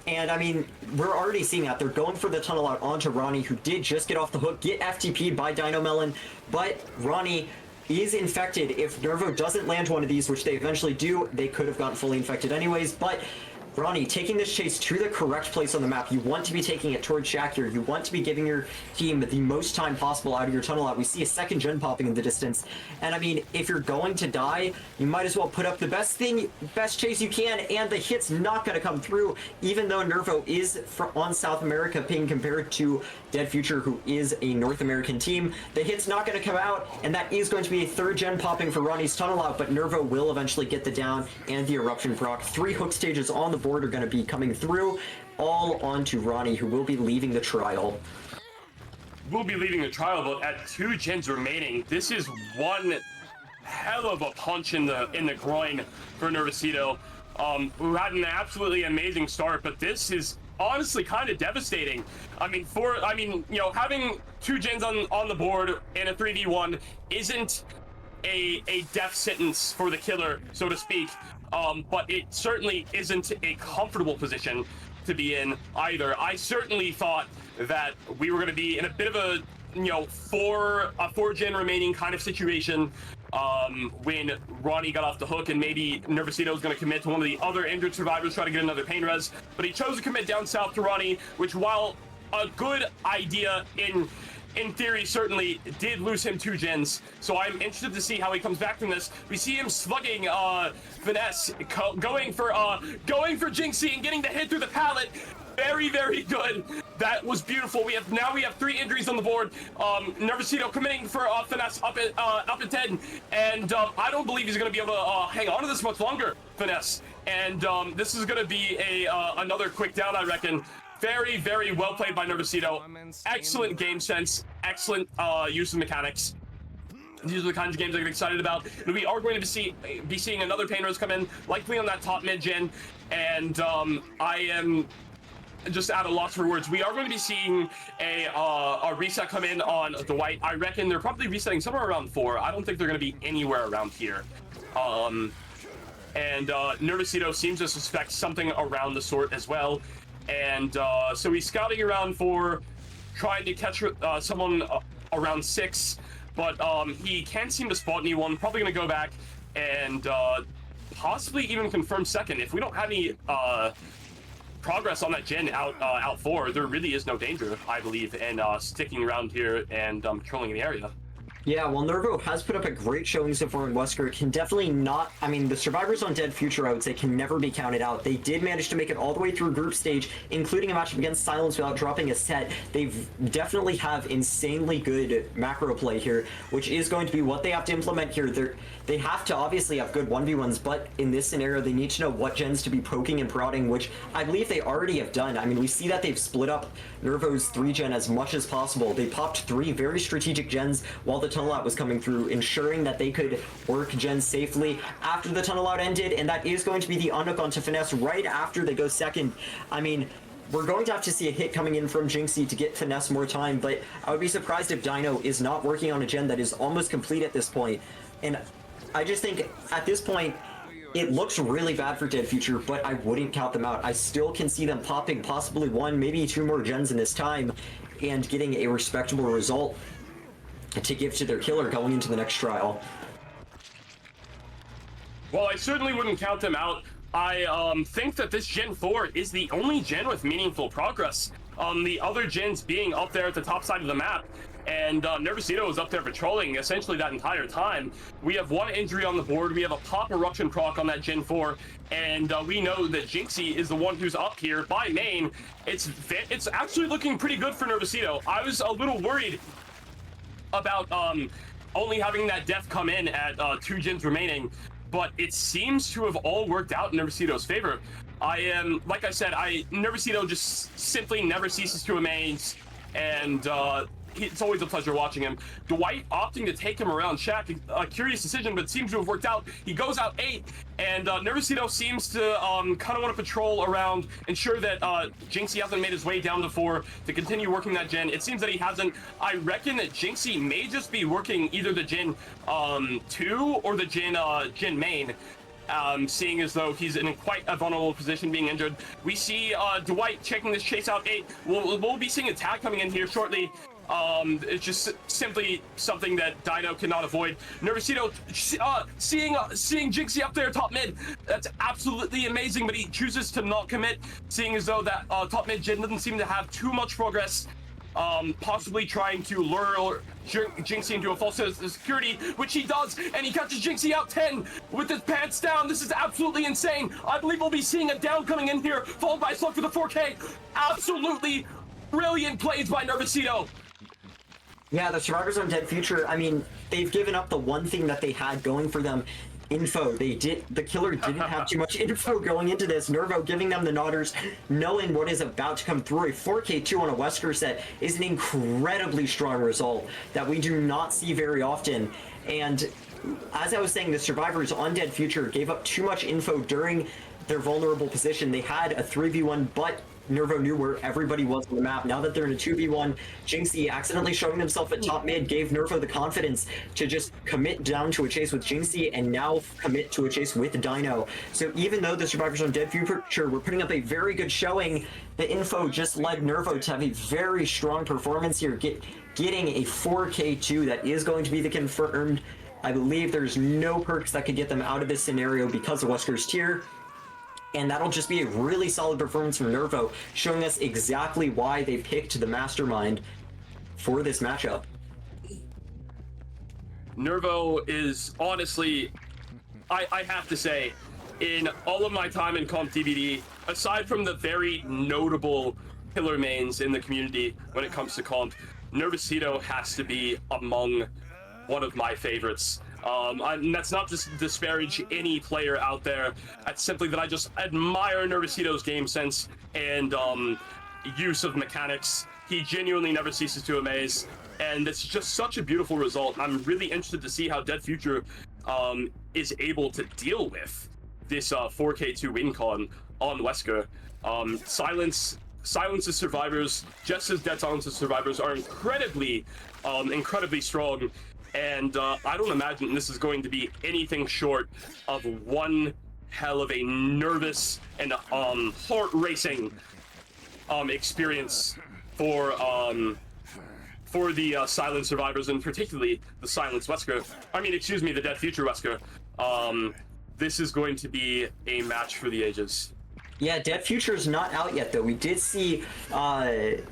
And I mean, we're already seeing that. They're going for the tunnel out onto Ronnie, who did just get off the hook, get FTP'd by Dino Melon, but Ronnie is infected. If Nervo doesn't land one of these, which they eventually do, they could have gotten fully infected anyways, but Ronnie, taking this chase to the correct place on the map. You want to be taking it towards Shakir. You want to be giving your team the most time possible out of your tunnel out. We see a second gen popping in the distance. And I mean, if you're going to die, you might as well put up the best chase you can, and the hit's not going to come through, even though Nervo is on South America ping compared to Dead Future, who is a North American team. The hit's not going to come out, and that is going to be a third gen popping for Ronnie's tunnel out, but Nervo will eventually get the down and the eruption proc. 3 hook stages on the board are going to be coming through, all onto Ronnie, who will be leaving the trial. We'll be leaving the trial, but at 2 gens remaining, this is one hell of a punch in the groin for Nervosito, who had an absolutely amazing start, but this is honestly kind of devastating. I mean, you know, having 2 gens on the board in a 3v1 isn't a death sentence for the killer, so to speak. But it certainly isn't a comfortable position to be in either. I certainly thought that we were going to be in a bit of a, you know, 4 gen remaining kind of situation when Ronnie got off the hook, and maybe Nervosito was going to commit to one of the other injured survivors, try to get another pain res, but he chose to commit down south to Ronnie, which, while a good idea in in theory, certainly did lose him 2 gens, so I'm interested to see how he comes back from this. We see him slugging Finesse, going for Jinxie and getting the hit through the pallet. Very, very good. That was beautiful. We have 3 injuries on the board. Nervosito committing for Finesse up at 10, and I don't believe he's going to be able to hang on to this much longer, Finesse. And this is going to be another quick down, I reckon. Very, very well played by Nervosito. Excellent game sense. Excellent use of mechanics. These are the kinds of games I get excited about. And we are going to be seeing another Pain Rose come in, likely on that top mid gen. And I am just at a loss for words. We are going to be seeing a reset come in on Dwight. I reckon they're probably resetting somewhere around 4. I don't think they're going to be anywhere around here. And Nervosito seems to suspect something around the sort as well. And so he's scouting around for trying to catch someone around 6, but he can't seem to spot anyone. Probably going to go back and possibly even confirm second. If we don't have any progress on that gen out 4, there really is no danger, I believe, in sticking around here and patrolling the area. Yeah, well, Nervo has put up a great showing so far in Wesker. Can definitely not... I mean, the survivors on Dead Future, I would say, can never be counted out. They did manage to make it all the way through group stage, including a matchup against Silence without dropping a set. They definitely have insanely good macro play here, which is going to be what they have to implement here. They have to obviously have good 1v1s, but in this scenario, they need to know what gens to be poking and prodding, which I believe they already have done. I mean, we see that they've split up Nervo's 3-gen as much as possible. They popped 3 very strategic gens while the tunnel out was coming through, ensuring that they could work gens safely after the tunnel out ended, and that is going to be the unhook onto Finesse right after they go second. I mean, we're going to have to see a hit coming in from Jinxie to get Finesse more time, but I would be surprised if Dino is not working on a gen that is almost complete at this point. And I just think, at this point, it looks really bad for Dead Future, but I wouldn't count them out. I still can see them popping possibly 1, maybe 2 more gens in this time, and getting a respectable result to give to their killer going into the next trial. Well, I certainly wouldn't count them out. I think that this Gen 4 is the only gen with meaningful progress. The other gens being up there at the top side of the map, and Nervosito is up there patrolling essentially that entire time. We have 1 injury on the board. We have a pop eruption proc on that Gen 4, and we know that Jinxie is the one who's up here by main. It's actually looking pretty good for Nervosito. I was a little worried about only having that death come in at 2 gens remaining, but it seems to have all worked out in Nervosito's favor. Like I said, Nervosito just simply never ceases to amaze, and it's always a pleasure watching him. Dwight opting to take him around Shaq, a curious decision, but seems to have worked out. He goes out 8, and Nervosito seems to kind of want to patrol around, ensure that Jinxie hasn't made his way down to 4 to continue working that gen. It seems that he hasn't. I reckon that Jinxie may just be working either the gen 2 or the gen main. Seeing as though he's in quite a vulnerable position, being injured. We see Dwight checking this chase out 8. We'll be seeing a tag coming in here shortly. It's just simply something that Dino cannot avoid. Nervosito seeing Jinxie up there top mid. That's absolutely amazing, but he chooses to not commit, seeing as though that top mid gen doesn't seem to have too much progress. Possibly trying to lure Jinxie into a false sense of security, which he does, and he catches Jinxie out 10 with his pants down. This is absolutely insane. I believe we'll be seeing a down coming in here, followed by a slug for the 4K. Absolutely brilliant plays by Nervosito. Yeah, the survivors on Dead Future, I mean, they've given up the one thing that they had going for them. Info. The killer didn't have too much info going into this. Nervo giving them the nodders, knowing what is about to come through. A 4K2 on a Wesker set is an incredibly strong result that we do not see very often. And as I was saying, the survivors on Dead Future gave up too much info during their vulnerable position. They had a 3v1, but Nervo knew where everybody was on the map. Now that they're in a 2v1, Jinxie accidentally showing himself at top mid gave Nervo the confidence to just commit down to a chase with Jinxie and now commit to a chase with Dino. So even though the survivors on Dead Future were putting up a very good showing, the info just led Nervo to have a very strong performance here, getting a 4K2 that is going to be the confirmed. I believe there's no perks that could get them out of this scenario because of Wesker's tier. And that'll just be a really solid performance from Nervo, showing us exactly why they picked the Mastermind. for this matchup. Nervo is honestly, I have to say, in all of my time in Comp DBD, aside from the very notable killer mains in the community when it comes to Comp, Nervosito has to be among one of my favorites. And that's not to disparage any player out there. It's simply that I just admire Nervosito's game sense and use of mechanics. He genuinely never ceases to amaze, and it's just such a beautiful result. I'm really interested to see how Dead Future is able to deal with this 4K2 win con on Wesker. Silence's survivors, just as Dead Silence's survivors, are incredibly strong, and I don't imagine this is going to be anything short of one hell of a nervous and heart-racing experience for the Silence survivors, and particularly the Silence Wesker. The Dead Future Wesker. This is going to be a match for the ages. Yeah, Dead Future is not out yet, though. We did see the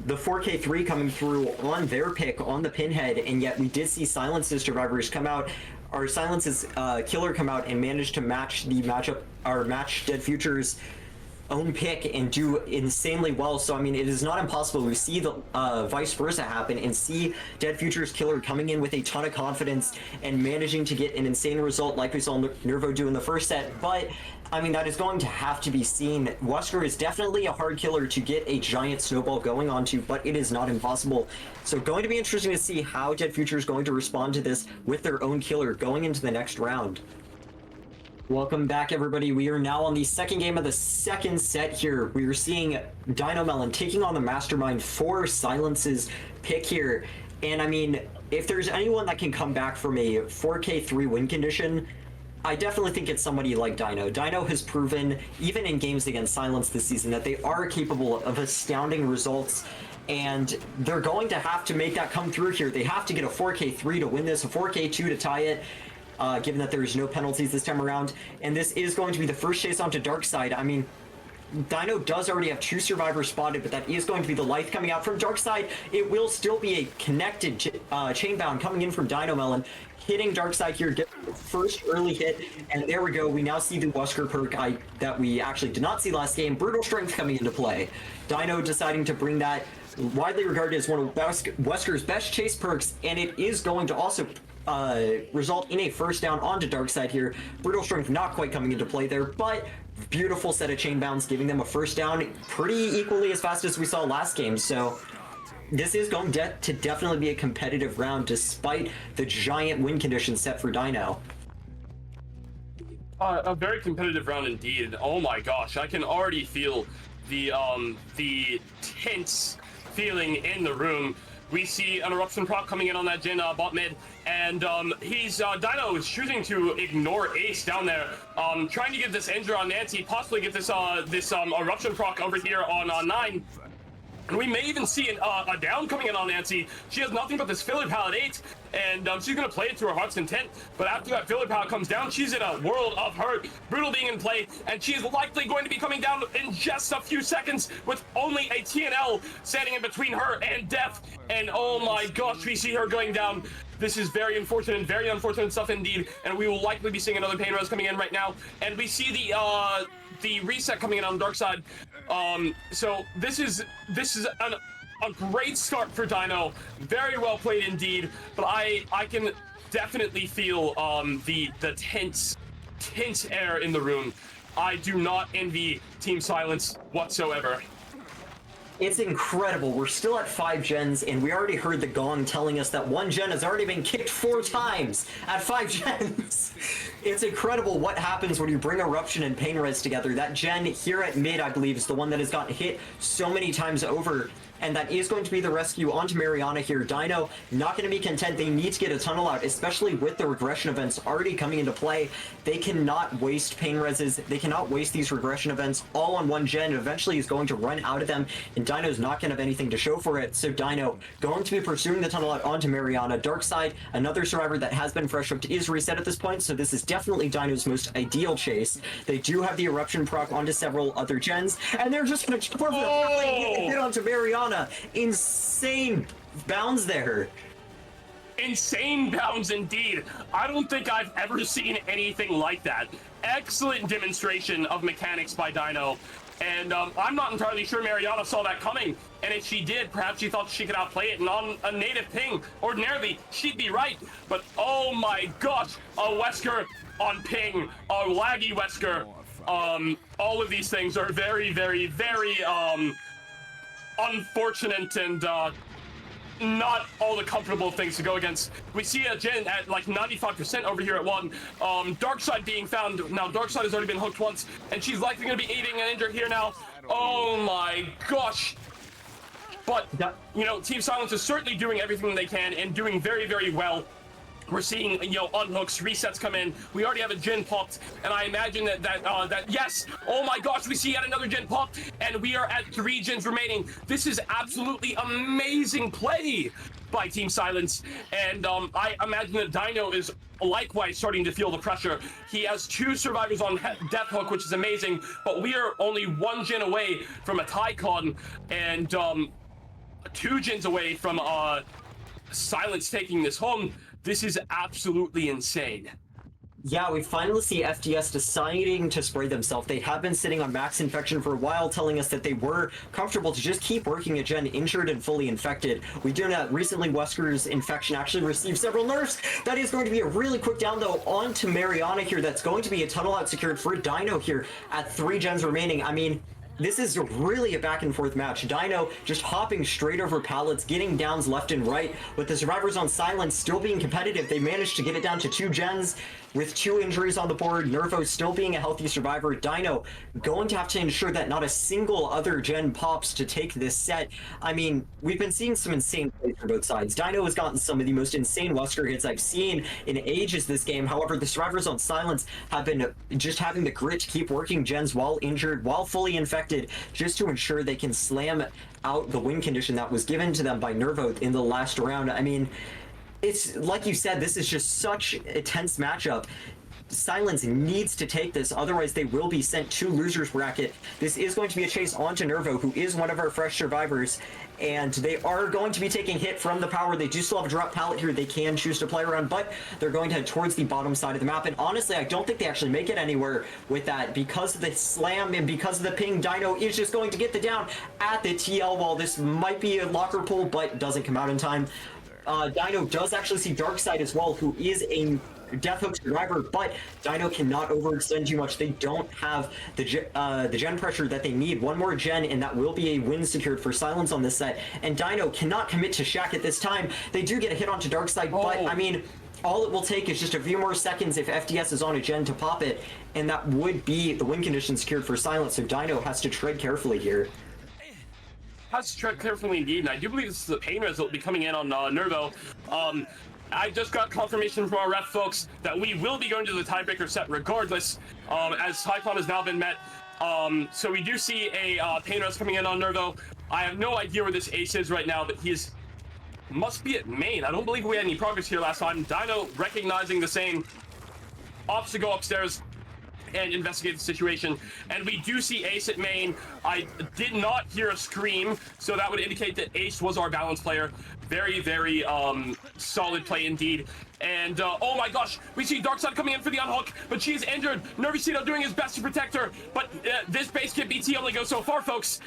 4K3 coming through on their pick on the pinhead, and yet we did see Silence's survivors come out, or Silence's killer come out and manage to match the matchup, or match Dead Future's own pick and do insanely well. So it is not impossible. We see the vice versa happen and see Dead Future's killer coming in with a ton of confidence and managing to get an insane result like we saw Nervo do in the first set. But that is going to have to be seen. Wesker is definitely a hard killer to get a giant snowball going onto, but it is not impossible. So going to be interesting to see how Dead Future is going to respond to this with their own killer going into the next round. Welcome back, everybody. We are now on the second game of the second set here. We are seeing Dino Melon taking on the Mastermind for Silence's pick here. And if there's anyone that can come back from a 4K3 win condition, I definitely think it's somebody like Dino. Dino has proven, even in games against Silence this season, that they are capable of astounding results, and they're going to have to make that come through here. They have to get a 4K3 to win this, a 4K2 to tie it, given that there's no penalties this time around. And this is going to be the first chase onto Darkside. Dino does already have 2 survivors spotted, but that is going to be the life coming out from Darkside. It will still be a connected chainbound coming in from Dino Melon, hitting Darkside here, get the first early hit, and there we go. We now see the Wesker perk that we actually did not see last game, Brutal Strength, coming into play. Dino deciding to bring that, widely regarded as one of Wesker's best chase perks, and it is going to also result in a first down onto Darkside here. Brutal Strength not quite coming into play there, but beautiful set of chain bounds, giving them a first down pretty equally as fast as we saw last game. So this is going to definitely be a competitive round despite the giant win conditions set for Dino. A very competitive round indeed. Oh my gosh, I can already feel the tense feeling in the room. We see an eruption proc coming in on that Jin bot mid, and Dino is choosing to ignore Ace down there, trying to get this injure on Nancy, possibly get this eruption proc over here on 9. And we may even see a down coming in on Nancy. She has nothing but this filler pal at 8, and she's going to play it to her heart's content. But after that filler pal comes down, she's in a world of hurt. Brutal being in play, and she's likely going to be coming down in just a few seconds with only a TNL standing in between her and death. And oh my gosh, we see her going down. This is very unfortunate stuff indeed, and we will likely be seeing another pain res coming in right now. And we see the reset coming in on the dark side. So this is a great start for Dino. Very well played indeed, but I can definitely feel the tense air in the room. I do not envy Team Silence whatsoever. It's incredible. We're still at 5 gens, and we already heard the gong telling us that 1 gen has already been kicked 4 times at 5 gens. It's incredible what happens when you bring Eruption and Pain Res together. That gen here at mid, I believe, is the one that has gotten hit so many times over, and that is going to be the rescue onto Mariana here. Dino not going to be content. They need to get a tunnel out, especially with the regression events already coming into play. They cannot waste Pain Reses. They cannot waste these regression events all on 1 gen. Eventually he's going to run out of them, and Dino's not going to have anything to show for it. So Dino going to be pursuing the tunnel out onto Mariana. Darkside, another survivor that has been fresh up, is reset at this point, so this is definitely Dino's most ideal chase. They do have the Eruption proc onto several other gens, and they're just going to jump over the hit onto Mariana. Insane bounds there. Insane bounds indeed. I don't think I've ever seen anything like that. Excellent demonstration of mechanics by Dino. And I'm not entirely sure Mariana saw that coming. And if she did, perhaps she thought she could outplay it. And on a native ping, ordinarily, she'd be right. But oh my gosh, a Wesker on ping, a laggy Wesker. All of these things are very, very, very unfortunate and not all the comfortable things to go against. We see a Jin at like 95% over here at one. Darkside being found. Now, Darkside has already been hooked once, and she's likely going to be aiding and injured here now. Oh my gosh. But, you know, Team Silence is certainly doing everything they can and doing very, very well. We're seeing, you know, unhooks, resets come in. We already have a Jin popped, and I imagine that yes, oh my gosh, we see yet another Jin popped, and we are at 3 Jins remaining. This is absolutely amazing play by Team Silence, and I imagine that Dino is likewise starting to feel the pressure. He has 2 survivors on Death Hook, which is amazing, but we are only 1 Jin away from a Tycon, and 2 Jins away from Silence taking this home. This is absolutely insane. Yeah, we finally see FDS deciding to spray themselves. They have been sitting on max infection for a while, telling us that they were comfortable to just keep working a Gen injured and fully infected. We do know that recently Wesker's infection actually received several nerfs. That is going to be a really quick down, though, onto Mariana here. That's going to be a tunnel out secured for Dino here at 3 Gens remaining. I mean, this is really a back and forth match. Dino just hopping straight over pallets, getting downs left and right, with the survivors on Silence still being competitive. They managed to get it down to 2 Gens with 2 injuries on the board. Nervo still being a healthy survivor. Dino going to have to ensure that not a single other Gen pops to take this set. I mean, we've been seeing some insane plays from both sides. Dino has gotten some of the most insane Wesker hits I've seen in ages this game. However, the survivors on Silence have been just having the grit to keep working Gens while injured, while fully infected, just to ensure they can slam out the win condition that was given to them by Nervo in the last round. I mean, it's like you said, this is just such a tense matchup. Silence needs to take this, otherwise they will be sent to losers bracket. This is going to be a chase onto Nervo, who is one of our fresh survivors, and they are going to be taking hit from the power. They do still have a drop pallet here they can choose to play around, but they're going to head towards the bottom side of the map. And honestly, I don't think they actually make it anywhere with that because of the slam and because of the ping. Dino is just going to get the down at the TL wall. This might be a locker pull, but doesn't come out in time. Dino does actually see Darkside as well, who is a Death Hook survivor, but Dino cannot overextend too much. They don't have the gen pressure that they need. One more gen, and that will be a win secured for Silence on this set. And Dino cannot commit to Shaq at this time. They do get a hit onto Darkside, but I mean, all it will take is just a few more seconds if FDS is on a gen to pop it, and that would be the win condition secured for Silence. So Dino has to tread carefully here. Has to tread carefully indeed, and I do believe this is a pain res that will be coming in on Nervo. I just got confirmation from our ref folks that we will be going to the tiebreaker set regardless, as Tycon has now been met. So we do see a pain res coming in on Nervo. I have no idea where this ace is right now, but he must be at main. I don't believe we had any progress here last time. Dino recognizing the same, opts to go upstairs and investigate the situation, and we do see Ace at main. I did not hear a scream, so that would indicate that Ace was our balance player. Very, very solid play indeed. And oh my gosh, we see Darkside coming in for the unhook, but she is injured. Nervicito doing his best to protect her, but this base kit BT only goes so far, folks.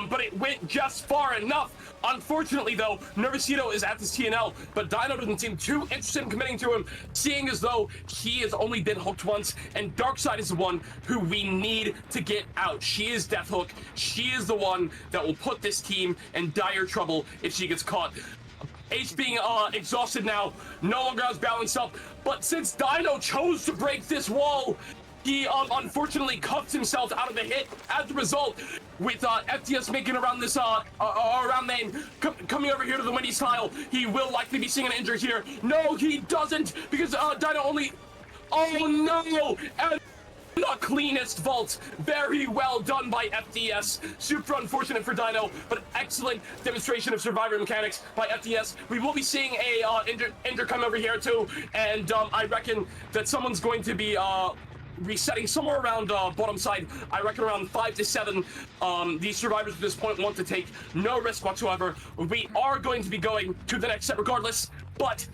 But it went just far enough. Unfortunately, though, Nervicito is at this TNL, but Dino doesn't seem too interested in committing to him, seeing as though he has only been hooked once, and Darkside is the one who we need to get out. She is Death Hook. She is the one that will put this team in dire trouble if she gets caught. Ace being exhausted now, no longer has balance up, but since Dino chose to break this wall, he unfortunately cuffed himself out of the hit. As a result, with FTS making around this around main, coming over here to the windy style, he will likely be seeing an injury here. No, he doesn't, because Dino only. Oh no! And the cleanest vault. Very well done by FDS. Super unfortunate for Dino, but excellent demonstration of survivor mechanics by FDS. We will be seeing a injure come over here too, and I reckon that someone's going to be resetting somewhere around bottom side. I reckon around 5 to 7. These survivors at this point want to take no risk whatsoever. We are going to be going to the next set regardless, but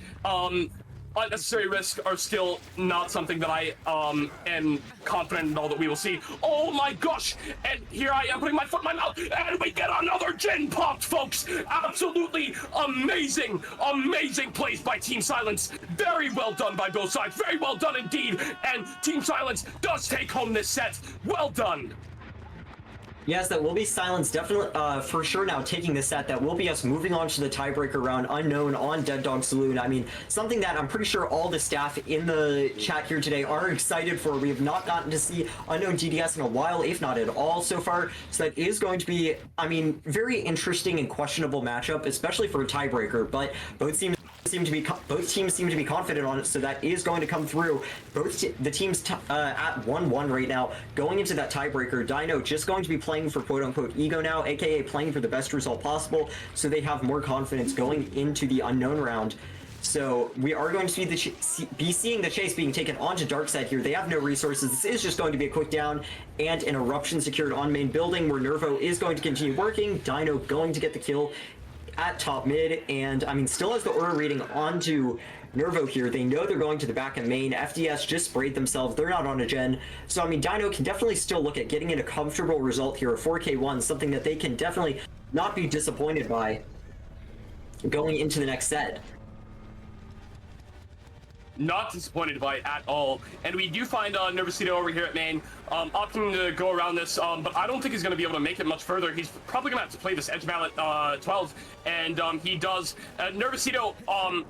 unnecessary risks are still not something that I am confident in all that we will see. Oh my gosh! And here I am putting my foot in my mouth, and we get another gen popped, folks! Absolutely amazing, amazing plays by Team Silence. Very well done by both sides. Very well done indeed. And Team Silence does take home this set. Well done. Yes, that will be Silence, definitely, for sure now taking this set. That will be us moving on to the tiebreaker round, Unknown on Dead Dog Saloon. I mean, something that I'm pretty sure all the staff in the chat here today are excited for. We have not gotten to see Unknown DDS in a while, if not at all so far. So that is going to be, I mean, very interesting and questionable matchup, especially for a tiebreaker, but both teams seem to be confident on it, so that is going to come through. The teams at 1-1 right now, going into that tiebreaker. Dino just going to be playing for quote-unquote ego now, aka playing for the best result possible, so they have more confidence going into the Unknown round. So we are going to be seeing the chase being taken onto dark side here. They have no resources. This is just going to be a quick down and an eruption secured on main building, where Nervo is going to continue working. Dino going to get the kill at top mid, and I mean, still has the aura reading onto Nervo here. They know they're going to the back of main. FDS just sprayed themselves. They're not on a gen. So I mean, Dino can definitely still look at getting in a comfortable result here, a 4K1, something that they can definitely not be disappointed by going into the next set. Not disappointed by at all. And we do find Nervosito over here at main, opting to go around this, but I don't think he's going to be able to make it much further. He's probably going to have to play this edge mallet 12, and he does. Nervosito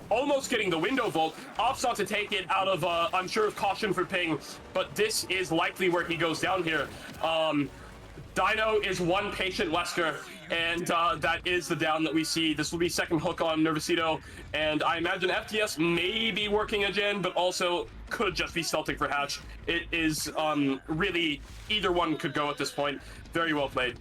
almost getting the window vault, opts not to take it out of, I'm sure, of caution for ping, but this is likely where he goes down here. Dino is one patient Wesker, and that is the down that we see. This will be second hook on Nervosito, and I imagine FTS may be working a gen, but also could just be stealthing for Hatch. It is really, either one could go at this point. Very well played.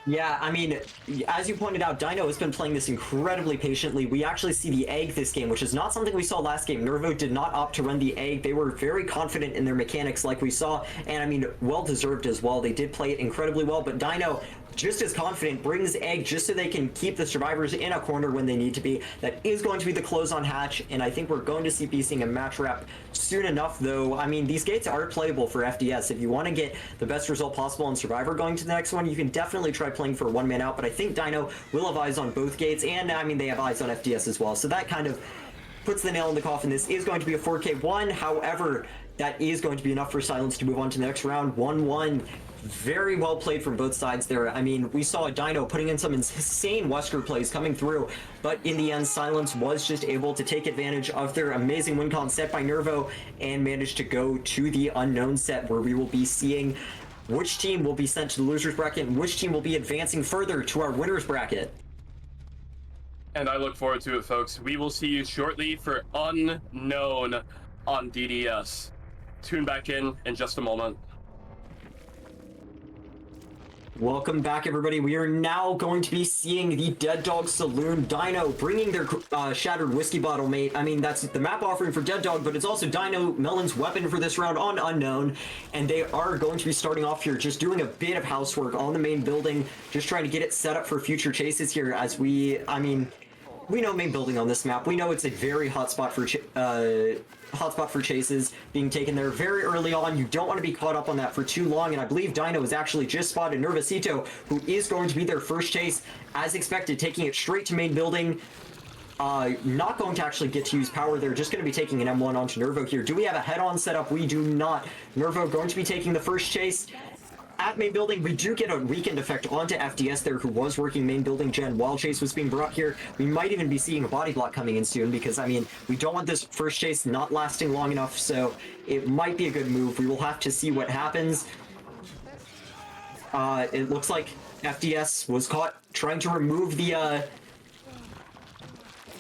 Yeah, I mean, as you pointed out, Dino has been playing this incredibly patiently. We actually see the egg this game, which is not something we saw last game. Nervo did not opt to run the egg. They were very confident in their mechanics like we saw, and I mean, well-deserved as well. They did play it incredibly well, but Dino, just as confident, brings egg just so they can keep the survivors in a corner when they need to be. That is going to be the close on Hatch, and I think we're going to be seeing a match wrap soon enough, though. I mean, these gates are playable for FDS. If you want to get the best result possible on Survivor going to the next one, you can definitely try playing for one man out, but I think Dino will have eyes on both gates, and I mean, they have eyes on FDS as well, so that kind of puts the nail in the coffin. This is going to be a 4K1, however, that is going to be enough for Silence to move on to the next round. 1-1. Very well played from both sides there. I mean, we saw Dino putting in some insane Wesker plays coming through, but in the end, Silence was just able to take advantage of their amazing win con set by Nervo and managed to go to the Unknown set, where we will be seeing which team will be sent to the losers bracket and which team will be advancing further to our winners bracket. And I look forward to it, folks. We will see you shortly for Unknown on DDS. Tune back in just a moment. Welcome back, everybody. We are now going to be seeing the Dead Dog Saloon. Dino bringing their shattered whiskey bottle mate. I mean, that's the map offering for Dead Dog, but it's also Dino Melon's weapon for this round on Unknown. And they are going to be starting off here, just doing a bit of housework on the main building, just trying to get it set up for future chases here, as we know main building on this map. We know it's a very hot spot for chases being taken there very early on. You don't want to be caught up on that for too long, and I believe Dino has actually just spotted Nervosito, who is going to be their first chase, as expected, taking it straight to main building. Not going to actually get to use power. They're just going to be taking an M1 onto Nervo here. Do we have a head-on setup? We do not. Nervo going to be taking the first chase. At main building, we do get a weakened effect onto FDS there, who was working main building gen while chase was being brought here. We might even be seeing a body block coming in soon, because, I mean, we don't want this first chase not lasting long enough, so it might be a good move. We will have to see what happens. It looks like FDS was caught trying to remove the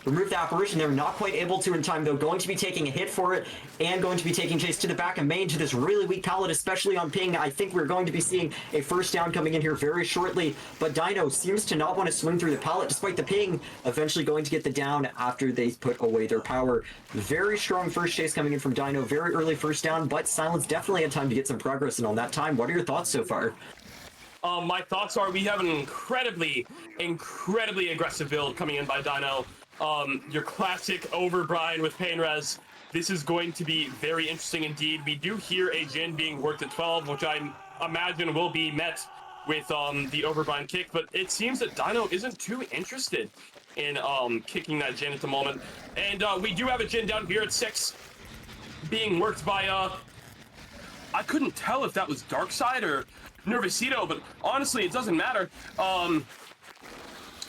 remove the apparition. They're not quite able to in time, though. Going to be taking a hit for it and going to be taking chase to the back of main to this really weak pallet, especially on ping. I think we're going to be seeing a first down coming in here very shortly, but Dino seems to not want to swing through the pallet despite the ping, eventually going to get the down after they put away their power. Very strong first chase coming in from Dino, very early first down, but Silence definitely had time to get some progress in on that time. What are your thoughts so far? My thoughts are we have an incredibly aggressive build coming in by Dino. Your classic Overbrine with Pain Res. This is going to be very interesting indeed. We do hear a Jhin being worked at 12, which I imagine will be met with the Overbrine kick, but it seems that Dino isn't too interested in kicking that Jhin at the moment. And we do have a Jhin down here at 6 being worked by I couldn't tell if that was Darkside or Nervosito, but honestly it doesn't matter.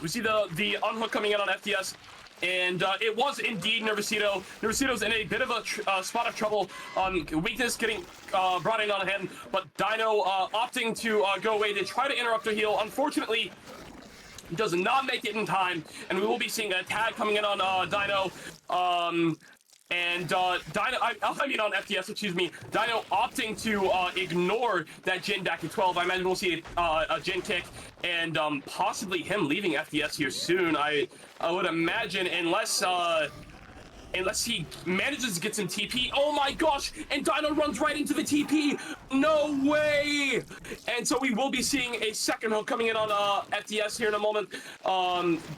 We see the unhook coming in on FDS, and it was indeed Nervosito. Nervosito's in a bit of a spot of trouble. Weakness getting brought in on him, but Dino opting to go away to try to interrupt the heal. Unfortunately, does not make it in time, and we will be seeing a tag coming in on Dino. Dino, I mean on FTS, excuse me, Dino opting to ignore that Jhin back at 12. I imagine we'll see a Jhin kick and possibly him leaving FTS here soon. I would imagine, unless he manages to get some TP. Oh my gosh! And Dino runs right into the TP. No way! And so we will be seeing a second hook coming in on FTS here in a moment.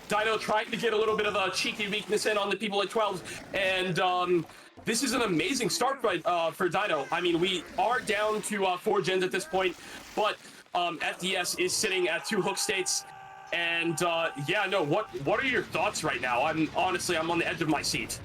Dino trying to get a little bit of a cheeky weakness in on the people at 12, and this is an amazing start for Dino. I mean, we are down to 4 gens at this point, but FTS is sitting at 2 hook states. And yeah, no, what are your thoughts right now? I'm on the edge of my seat.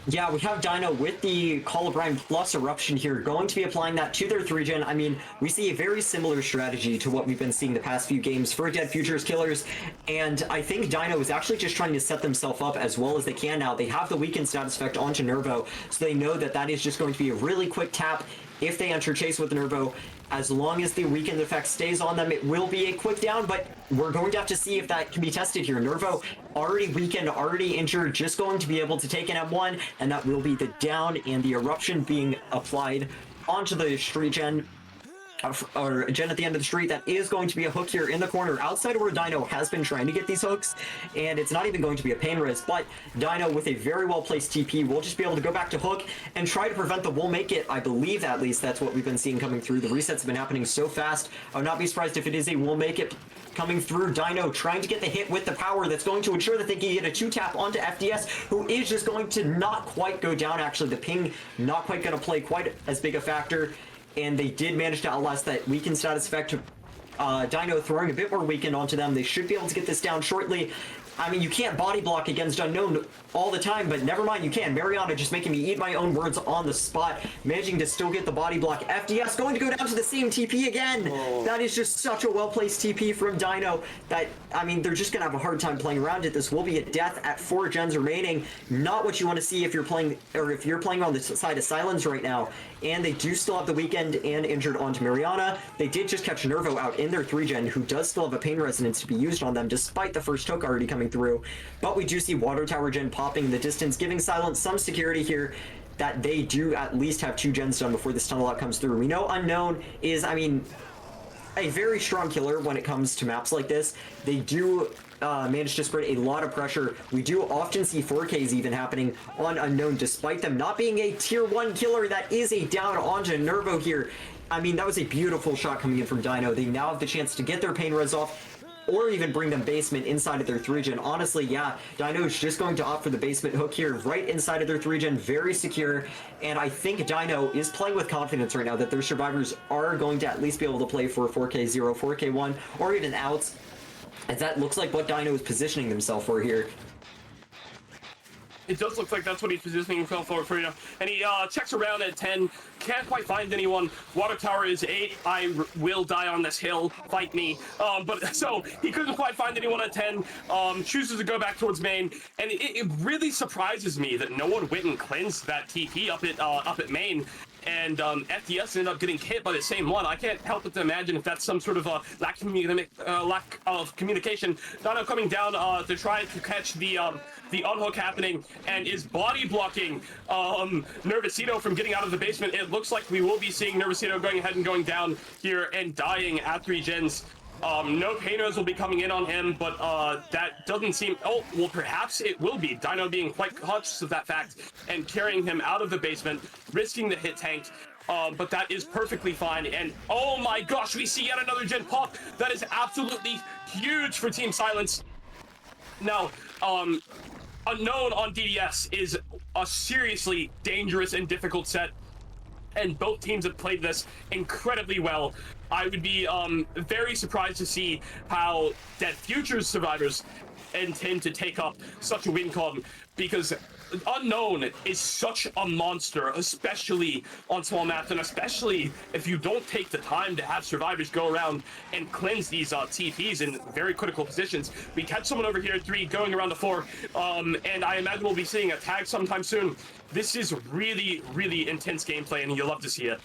Yeah, we have Dino with the Colubrine plus Eruption here, going to be applying that to their 3-gen. I mean, we see a very similar strategy to what we've been seeing the past few games for Dead Futures Killers, and I think Dino is actually just trying to set themselves up as well as they can now. They have the weakened status effect onto Nervo, so they know that that is just going to be a really quick tap if they enter chase with Nervo. As long as the weakened effect stays on them, it will be a quick down, but we're going to have to see if that can be tested here. Nervo already weakened, already injured, just going to be able to take an M1, and that will be the down, and the Eruption being applied onto the street gen, or Gen at the end of the street. That is going to be a hook here in the corner outside of where Dino has been trying to get these hooks, and it's not even going to be a pain res, but Dino with a very well placed TP will just be able to go back to hook and try to prevent the we'll make it. I believe at least that's what we've been seeing coming through. The resets have been happening so fast. I would not be surprised if it is a we'll make it coming through. Dino trying to get the hit with the power that's going to ensure that they can get a 2-tap onto FDS, who is just going to not quite go down. Actually, the ping not quite going to play quite as big a factor, and they did manage to outlast that weakened status effect. Dino throwing a bit more weakened onto them. They should be able to get this down shortly. I mean, you can't body block against Unknown all the time, but never mind, you can. Mariana just making me eat my own words on the spot, managing to still get the body block. FDS going to go down to the same TP again. Oh. That is just such a well-placed TP from Dino that, I mean, they're just going to have a hard time playing around it. This will be a death at 4 gens remaining. Not what you want to see if you're playing, or if you're playing on the side of Silence right now. And they do still have the weakened and injured onto Mariana. They did just catch Nervo out in their 3-gen, who does still have a pain resonance to be used on them, despite the first hook already coming through. But we do see Water Tower gen popping in the distance, giving Silence some security here that they do at least have 2 gens done before this tunnel out comes through. We know Unknown is, I mean, a very strong killer when it comes to maps like this. They do manage to spread a lot of pressure. We do often see 4Ks even happening on Unknown, despite them not being a tier 1 killer. That is a down onto Nervo here. I mean, that was a beautiful shot coming in from Dino. They now have the chance to get their pain res off, or even bring them basement inside of their 3-gen. Honestly, yeah, Dino is just going to opt for the basement hook here, right inside of their 3-gen, very secure, and I think Dino is playing with confidence right now that their survivors are going to at least be able to play for 4K0, 4K1, or even outs, as that looks like what Dino is positioning themselves for here. It does look like that's what he's positioning himself for, you know. And he checks around at 10, can't quite find anyone. Water Tower is 8. I will die on this hill. Fight me. But so he couldn't quite find anyone at 10. Chooses to go back towards main, and it really surprises me that no one went and cleansed that TP up at main. and FDS ended up getting hit by the same one. I can't help but to imagine if that's some sort of lack of communication. Dino coming down to try to catch the unhook happening, and is body blocking Nervosito from getting out of the basement. It looks like we will be seeing Nervosito going ahead and going down here and dying at 3 gens. No Painos will be coming in on him, but that doesn't seem... Oh, well, perhaps it will be. Dino being quite conscious of that fact and carrying him out of the basement, risking the hit tank. But that is perfectly fine. And oh my gosh, we see yet another gen pop. That is absolutely huge for Team Silence. Now, Unknown on DDS is a seriously dangerous and difficult set, and both teams have played this incredibly well. I would be very surprised to see how Dead Futures survivors intend to take up such a win column, because Unknown is such a monster, especially on small maps, and especially if you don't take the time to have survivors go around and cleanse these TPs in very critical positions. We catch someone over here at 3, going around to 4, and I imagine we'll be seeing a tag sometime soon. This is really, really intense gameplay, and you'll love to see it.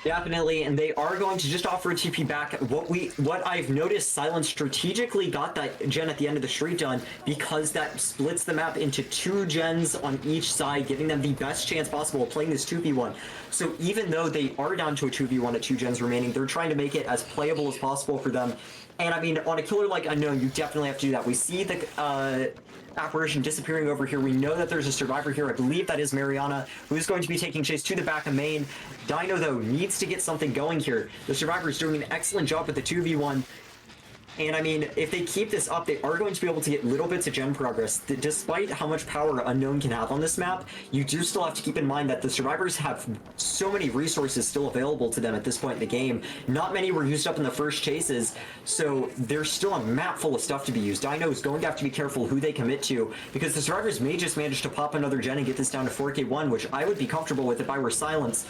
Definitely, and they are going to just offer a TP back. What I've noticed, Silence strategically got that gen at the end of the street done because that splits the map into 2 gens on each side, giving them the best chance possible of playing this 2v1. So even though they are down to a 2v1 at 2 gens remaining, they're trying to make it as playable as possible for them. And I mean, on a killer like Unknown, you definitely have to do that. We see the apparition disappearing over here. We know that there's a survivor here. I believe that is Mariana, who is going to be taking chase to the back of main. Dino, though, needs to get something going here. The survivor is doing an excellent job with the 2v1. And I mean, if they keep this up, they are going to be able to get little bits of gen progress. Despite how much power Unknown can have on this map, you do still have to keep in mind that the survivors have so many resources still available to them at this point in the game. Not many were used up in the first chases, so there's still a map full of stuff to be used. Dino is going to have to be careful who they commit to, because the survivors may just manage to pop another gen and get this down to 4k1, which I would be comfortable with if I were Silence,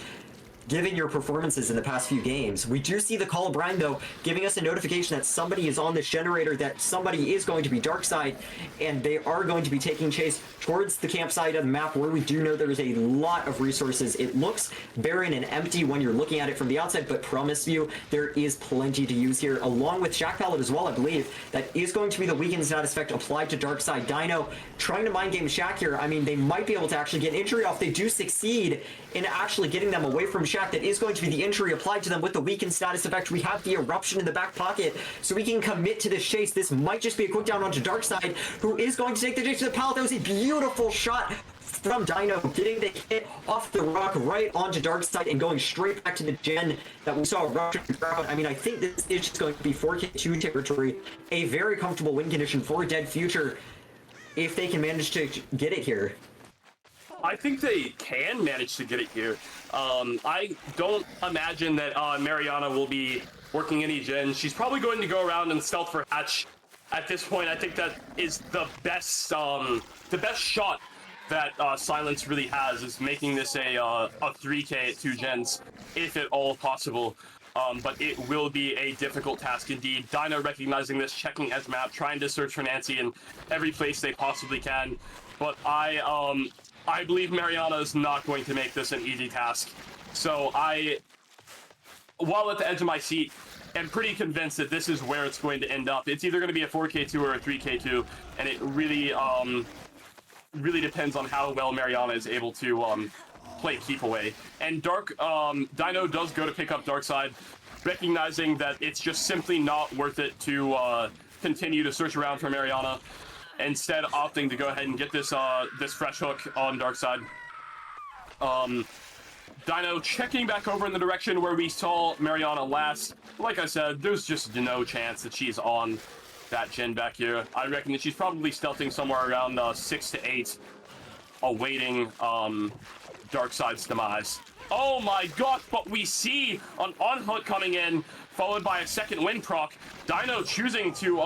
given your performances in the past few games. We do see the Call of Brine, though, giving us a notification that somebody is on this generator, that somebody is going to be Darkside, and they are going to be taking chase towards the campsite of the map, where we do know there's a lot of resources. It looks barren and empty when you're looking at it from the outside, but promise you, there is plenty to use here, along with Shack Pallet as well, I believe. That is going to be the weakened status effect applied to Darkside. Dino trying to mind game Shack here. I mean, they might be able to actually get an injury off. They do succeed in actually getting them away from Shack. That is going to be the injury applied to them with the weakened status effect. We have the eruption in the back pocket, so we can commit to this chase. This might just be a quick down onto Darkside, who is going to take the chase to the pallet. That was a beautiful shot from Dino, getting the hit off the rock right onto Darkside and going straight back to the gen that we saw eruption throughout. I mean, I think this is just going to be 4k2 territory, a very comfortable win condition for Dead Future if they can manage to get it here. I think they can manage to get it here. I don't imagine that Mariana will be working any gens. She's probably going to go around and stealth for hatch. At this point, I think that is the best shot that Silence really has, is making this a 3k at 2 gens, if at all possible. But it will be a difficult task indeed. Dino recognizing this, checking as map, trying to search for Nancy in every place they possibly can. But I believe Mariana is not going to make this an easy task. So while at the edge of my seat, am pretty convinced that this is where it's going to end up. It's either going to be a 4k2 or a 3k2, and it really really depends on how well Mariana is able to play keep away. And Dino does go to pick up Darkside, recognizing that it's just simply not worth it to continue to search around for Mariana, instead opting to go ahead and get this this fresh hook on Darkside. Dino checking back over in the direction where we saw Mariana last. Like I said, there's just no chance that she's on that gen back here. I reckon that she's probably stealthing somewhere around 6 to 8, awaiting Darkside's demise. Oh my gosh, but we see an on-hook coming in, followed by a second wind proc. Dino choosing to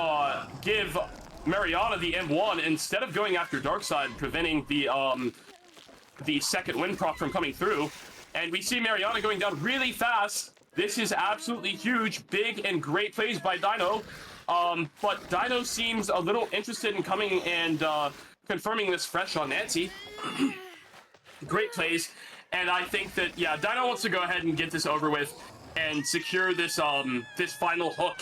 give Mariana the M1 instead of going after Darkside, preventing the second wind proc from coming through. And we see Mariana going down really fast. This is absolutely huge, big and great plays by Dino. But Dino seems a little interested in coming and confirming this fresh on Nancy. Great plays. And I think that, yeah, Dino wants to go ahead and get this over with and secure this this final hook.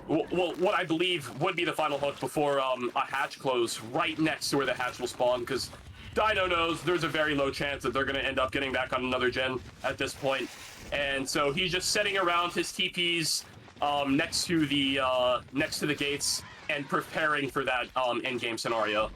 Well, what I believe would be the final hook before a hatch close right next to where the hatch will spawn, because Dino knows there's a very low chance that they're going to end up getting back on another gen at this point. And so he's just setting around his TPs next to the gates and preparing for that in-game scenario.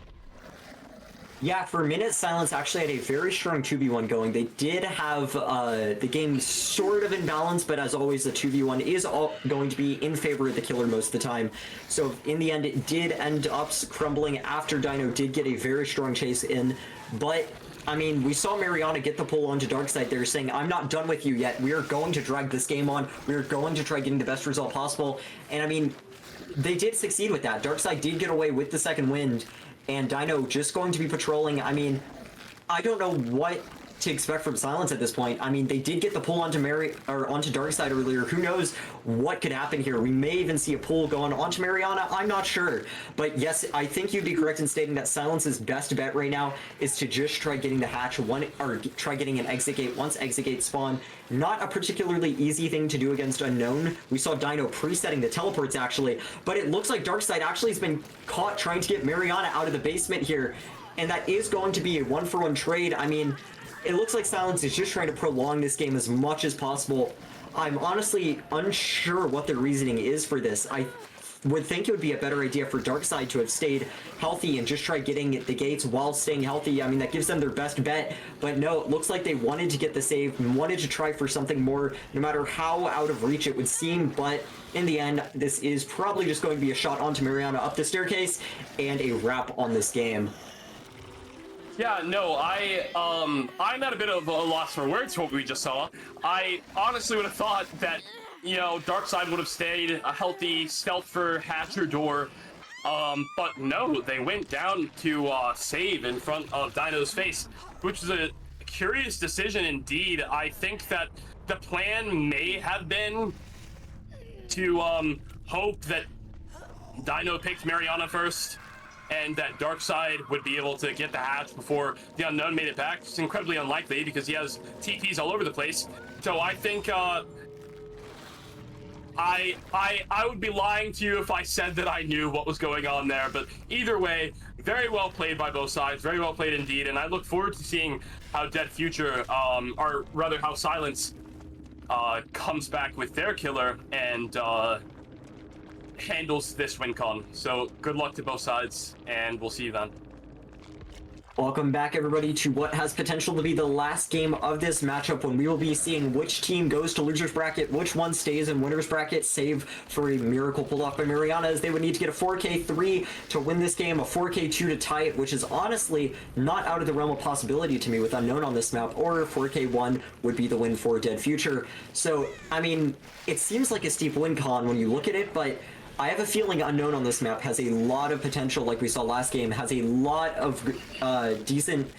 Yeah, for a minute, Silence actually had a very strong 2v1 going. They did have the game sort of in balance, but as always, the 2v1 is going to be in favor of the killer most of the time. So in the end, it did end up crumbling after Dino did get a very strong chase in. But, I mean, we saw Mariana get the pull onto Darkside there, saying, I'm not done with you yet. We are going to drag this game on. We are going to try getting the best result possible. And, I mean, they did succeed with that. Darkside did get away with the second wind. And Dino just going to be patrolling. I mean, I don't know what to expect from Silence at this point. I mean, they did get the pull onto onto Darkside earlier. Who knows what could happen here? We may even see a pull going onto Mariana. I'm not sure. But yes, I think you'd be correct in stating that Silence's best bet right now is to just try getting the hatch try getting an exit gate once exit gates spawn. Not a particularly easy thing to do against Unknown. We saw Dino presetting the teleports actually, but it looks like Darkside actually has been caught trying to get Mariana out of the basement here, and that is going to be a 1-for-1 trade. I mean, it looks like Silence is just trying to prolong this game as much as possible. I'm honestly unsure what the reasoning is for this. I would think it would be a better idea for Darkside to have stayed healthy and just try getting the gates while staying healthy. I mean, that gives them their best bet, but no, it looks like they wanted to get the save and wanted to try for something more, no matter how out of reach it would seem. But in the end, this is probably just going to be a shot onto Mariana up the staircase and a wrap on this game. Yeah, no, I'm at a bit of a loss for words for what we just saw. I honestly would have thought that, you know, Darkside would have stayed a healthy stealth for hatch or door. But no, they went down to save in front of Dino's face, which is a curious decision indeed. I think that the plan may have been to hope that Dino picked Mariana first, and that Darkside would be able to get the hatch before the Unknown made it back. It's incredibly unlikely because he has TPs all over the place. So I think I would be lying to you if I said that I knew what was going on there. But either way, very well played by both sides, very well played indeed. And I look forward to seeing how Dead Future, or rather how Silence comes back with their killer and handles this win con. So good luck to both sides, and we'll see you then. Welcome back, everybody, to what has potential to be the last game of this matchup, when we will be seeing which team goes to loser's bracket, which one stays in winner's bracket, save for a miracle pulled off by Mariana, as they would need to get a 4K3 to win this game, a 4K2 to tie it, which is honestly not out of the realm of possibility to me with Unknown on this map, or 4K1 would be the win for Dead Future. So, I mean, it seems like a steep win con when you look at it, but I have a feeling Unknown on this map has a lot of potential, like we saw last game, has a lot of decent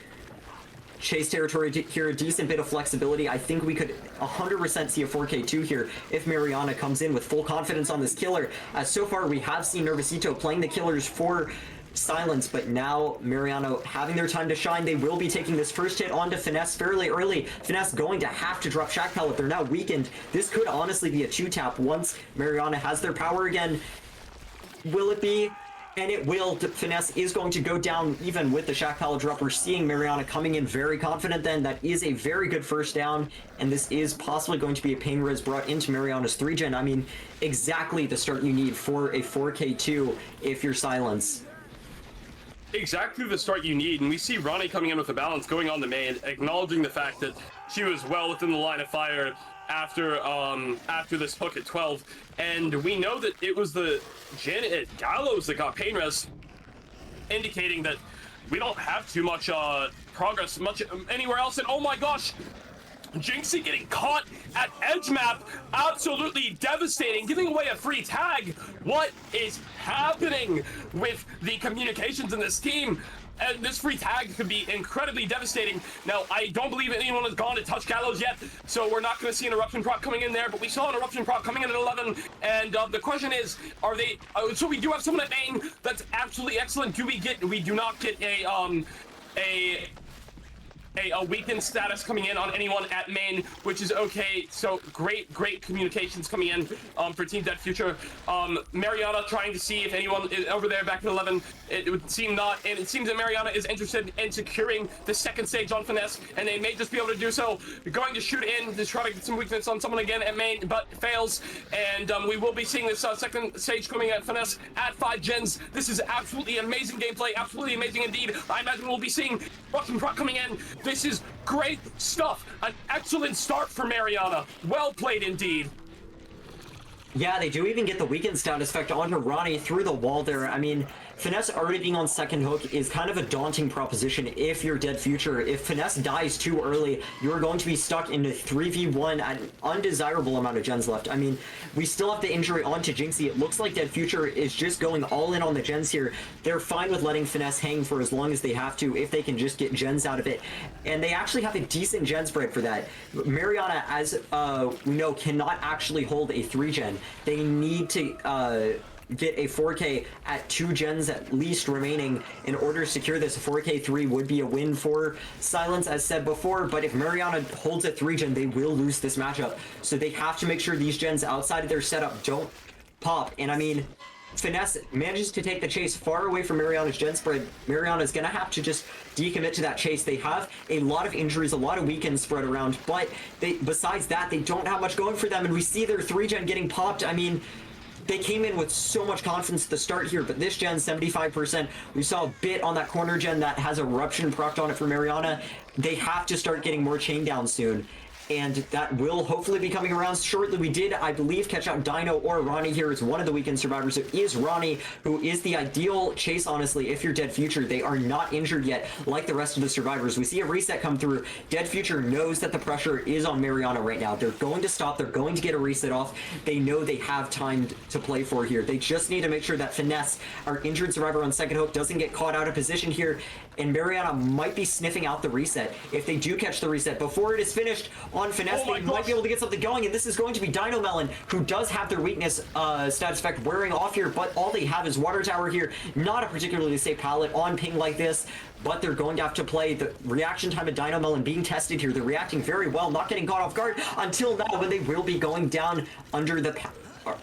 chase territory here, a decent bit of flexibility. I think we could 100% see a 4K2 here if Mariana comes in with full confidence on this killer, as so far we have seen Nervosito playing the killers for Silence, but now Mariana having their time to shine. They will be taking this first hit onto Finesse fairly early. Finesse going to have to drop Shack Pellet. They're now weakened. This could honestly be a 2-tap once Mariana has their power again. Will it be? And it will. Finesse is going to go down even with the Shack Pellet drop. We're seeing Mariana coming in very confident then. That is a very good first down, and this is possibly going to be a pain res brought into Mariana's 3-gen. I mean, exactly the start you need for a 4K2 if you're Silence. Exactly the start you need, and we see Ronnie coming in with the balance, going on the main, acknowledging the fact that she was well within the line of fire after this hook at 12, and we know that it was the Janet Gallows that got pain res, indicating that we don't have too much progress anywhere else. And oh my gosh, Jinxie getting caught at edge map, absolutely devastating, giving away a free tag. What is happening with the communications in this team? And this free tag could be incredibly devastating. Now, I don't believe anyone has gone to touch Gallows yet, so we're not going to see an Eruption proc coming in there, but we saw an Eruption proc coming in at 11, and the question is, are they, so we do have someone at main that's absolutely excellent. We do not get a a weakened status coming in on anyone at main, which is okay. So great communications coming in for Team Dead Future. Mariana trying to see if anyone is over there back in 11. It would seem not, and it seems that Mariana is interested in securing the second stage on Finesse, and they may just be able to do so. They're going to shoot in to try to get some weakness on someone again at main, but fails. And we will be seeing this second stage coming at Finesse at 5 gens. This is absolutely amazing gameplay, absolutely amazing indeed. I imagine we'll be seeing Russian Proc coming in. This is great stuff. An excellent start for Mariana. Well played indeed. Yeah, they do even get the weakened status effect onto Ronnie through the wall there. I mean, Finesse already being on second hook is kind of a daunting proposition if you're Dead Future. If Finesse dies too early, you're going to be stuck in a 3v1 at an undesirable amount of gens left. I mean, we still have the injury onto Jinxie. It looks like Dead Future is just going all in on the gens here. They're fine with letting Finesse hang for as long as they have to if they can just get gens out of it. And they actually have a decent gen spread for that. Mariana, as we know, cannot actually hold a 3-gen. They need to get a 4K at 2 gens at least remaining in order to secure this. A 4K 3 would be a win for Silence, as said before, but if Mariana holds a 3-gen, they will lose this matchup. So they have to make sure these gens outside of their setup don't pop. And I mean, Finesse manages to take the chase far away from Mariana's gen spread. Mariana's gonna have to just decommit to that chase. They have a lot of injuries, a lot of weekends spread around, but besides that, they don't have much going for them, and we see their 3-gen getting popped. I mean, they came in with so much confidence at the start here, but this gen, 75%. We saw a bit on that corner gen that has Eruption procced on it for Mariana. They have to start getting more chain down soon, and that will hopefully be coming around shortly. We did, I believe, catch out Dino or Ronnie here as one of the weekend survivors. It is Ronnie, who is the ideal chase, honestly, if you're Dead Future. They are not injured yet, like the rest of the survivors. We see a reset come through. Dead Future knows that the pressure is on Mariana right now. They're going to stop. They're going to get a reset off. They know they have time to play for here. They just need to make sure that Finesse, our injured survivor on second hook, doesn't get caught out of position here, and Mariana might be sniffing out the reset. If they do catch the reset before it is finished on Finesse, they might be able to get something going, and this is going to be Dino Melon, who does have their weakness status effect wearing off here, but all they have is Water Tower here. Not a particularly safe palette on ping like this, but they're going to have to play. The reaction time of Dino Melon being tested here. They're reacting very well, not getting caught off guard until now, when they will be going down under the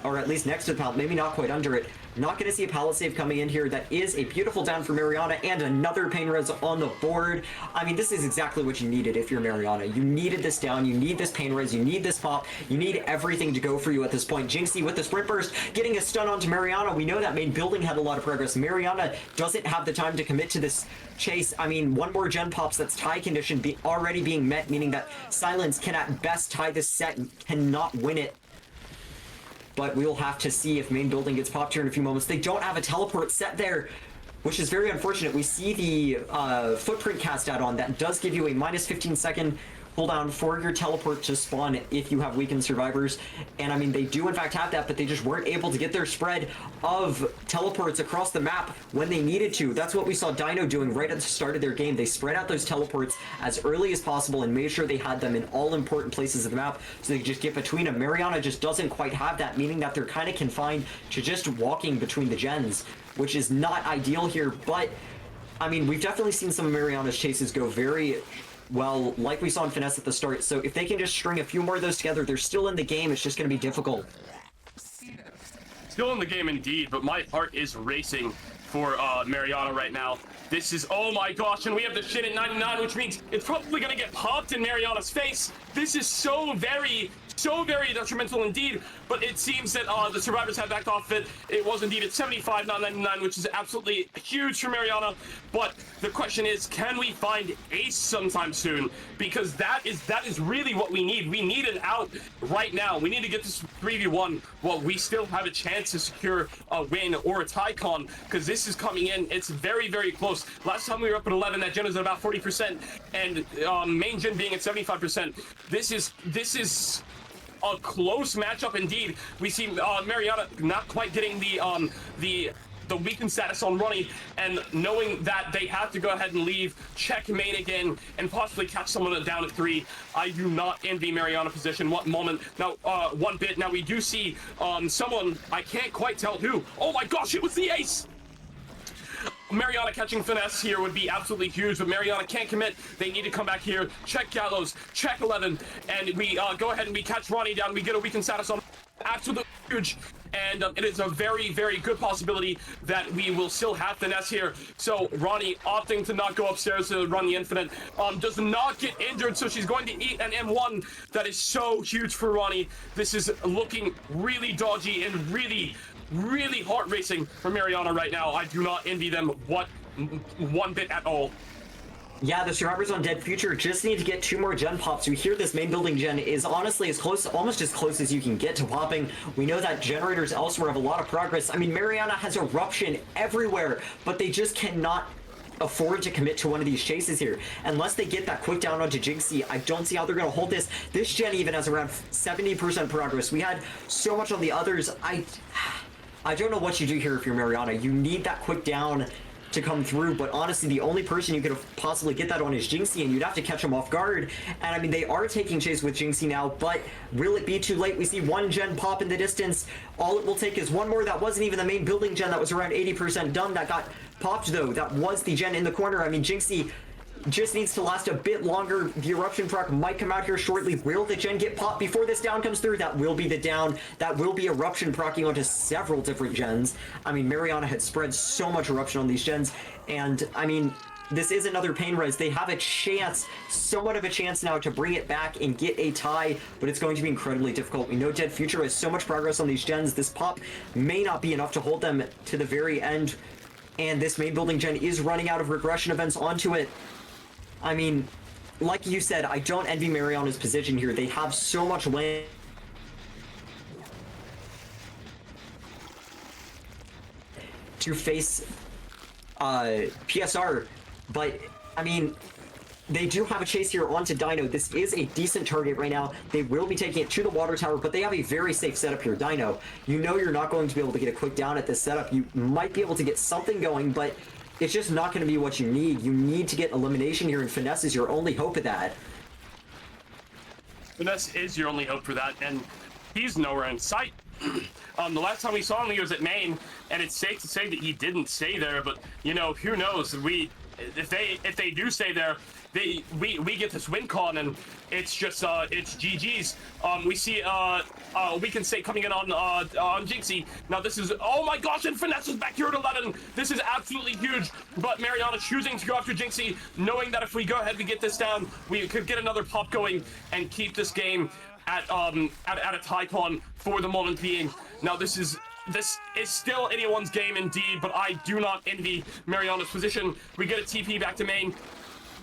or at least next to the pallet, maybe not quite under it. Not going to see a pallet save coming in here. That is a beautiful down for Mariana, and another pain res on the board. I mean, this is exactly what you needed if you're Mariana. You needed this down, you need this pain res, you need this pop, you need everything to go for you at this point. Jinxie with the sprint burst, getting a stun onto Mariana. We know that main building had a lot of progress. Mariana doesn't have the time to commit to this chase. I mean, one more gen pops, that's tie condition already being met, meaning that Silence can at best tie this set and cannot win it. But we will have to see if main building gets popped here in a few moments. They don't have a teleport set there, which is very unfortunate. We see the footprint cast out on that does give you a minus 15-second cooldown for your teleport to spawn if you have weakened survivors. And I mean, they do in fact have that, but they just weren't able to get their spread of teleports across the map when they needed to. That's what we saw Dino doing right at the start of their game. They spread out those teleports as early as possible and made sure they had them in all important places of the map so they could just get between them. Mariana just doesn't quite have that, meaning that they're kind of confined to just walking between the gens, which is not ideal here. But I mean, we've definitely seen some of Mariana's chases go very well, like we saw in Finesse at the start. So if they can just string a few more of those together, they're still in the game. It's just going to be difficult. Still in the game indeed, but my heart is racing for Mariana right now. This is, oh my gosh, and we have the shit at 99, which means it's probably going to get popped in Mariana's face. This is so very detrimental indeed, but it seems that the survivors have backed off it. It was indeed at 75, not 99, which is absolutely huge for Mariana. But the question is, can we find Ace sometime soon? Because that is really what we need. We need an out right now. We need to get this 3v1 while we still have a chance to secure a win or a tie con, because this is coming in. It's very, very close. Last time we were up at 11, that gen was at about 40%, and main gen being at 75%. This is a close matchup indeed. We see Mariana not quite getting the weakened status on Ronnie, and knowing that they have to go ahead and leave, check main again, and possibly catch someone down at 3. I do not envy Mariana position one moment. Now, one bit. Now we do see someone, I can't quite tell who. Oh my gosh, it was the Ace! Mariana catching Finesse here would be absolutely huge, but Mariana can't commit. They need to come back here. Check Gallows, check 11, and we go ahead and we catch Ronnie down. We get a weakened status on absolutely huge. And it is a very, very good possibility that we will still have Finesse here. So Ronnie opting to not go upstairs to run the Infinite, does not get injured, so she's going to eat an M1. That is so huge for Ronnie. This is looking really dodgy and really, really heart racing for Mariana right now. I do not envy them one bit at all. Yeah, the survivors on Dead Future just need to get 2 more gen pops. We hear this main building gen is honestly as close, almost as close as you can get to popping. We know that generators elsewhere have a lot of progress. I mean, Mariana has eruption everywhere, but they just cannot afford to commit to one of these chases here. Unless they get that quick down onto Jinxie, I don't see how they're going to hold this. This gen even has around 70% progress. We had so much on the others. I don't know what you do here if you're Mariana. You need that quick down to come through, but honestly the only person you could possibly get that on is Jinxie, and you'd have to catch him off guard. And I mean, they are taking chase with Jinxie now, but will it be too late? We see 1 gen pop in the distance. All it will take is 1 more. That wasn't even the main building gen. That was around 80% done. That got popped though. That was the gen in the corner. I mean, Jinxie just needs to last a bit longer. The eruption proc might come out here shortly. Will the gen get popped before this down comes through? That will be the down. That will be eruption procking onto several different gens. I mean, Mariana had spread so much eruption on these gens, and I mean, this is another pain res. They have a chance, somewhat of a chance now to bring it back and get a tie, but it's going to be incredibly difficult. We know Dead Future has so much progress on these gens. This pop may not be enough to hold them to the very end, and this main building gen is running out of regression events onto it. I mean, like you said, I don't envy Mariana's position here. They have so much land to face PSR, but I mean, they do have a chase here onto Dino. This is a decent target right now. They will be taking it to the water tower, but they have a very safe setup here. Dino, you know you're not going to be able to get a quick down at this setup. You might be able to get something going, but it's just not going to be what you need. You need to get elimination here, and Finesse is your only hope of that. Finesse is your only hope for that, and he's nowhere in sight. The last time we saw him, he was at main, and it's safe to say that he didn't stay there. But you know, who knows? If they do stay there, we get this win con, and it's just it's GG's. We see we can say coming in on Jinxie. Now this is, oh my gosh, and Finesse is back here at 11. This is absolutely huge, but Mariana choosing to go after Jinxie, knowing that if we go ahead and get this down, we could get another pop going and keep this game at a tie con for the moment being. Now this is still anyone's game indeed, but I do not envy Mariana's position. We get a TP back to main,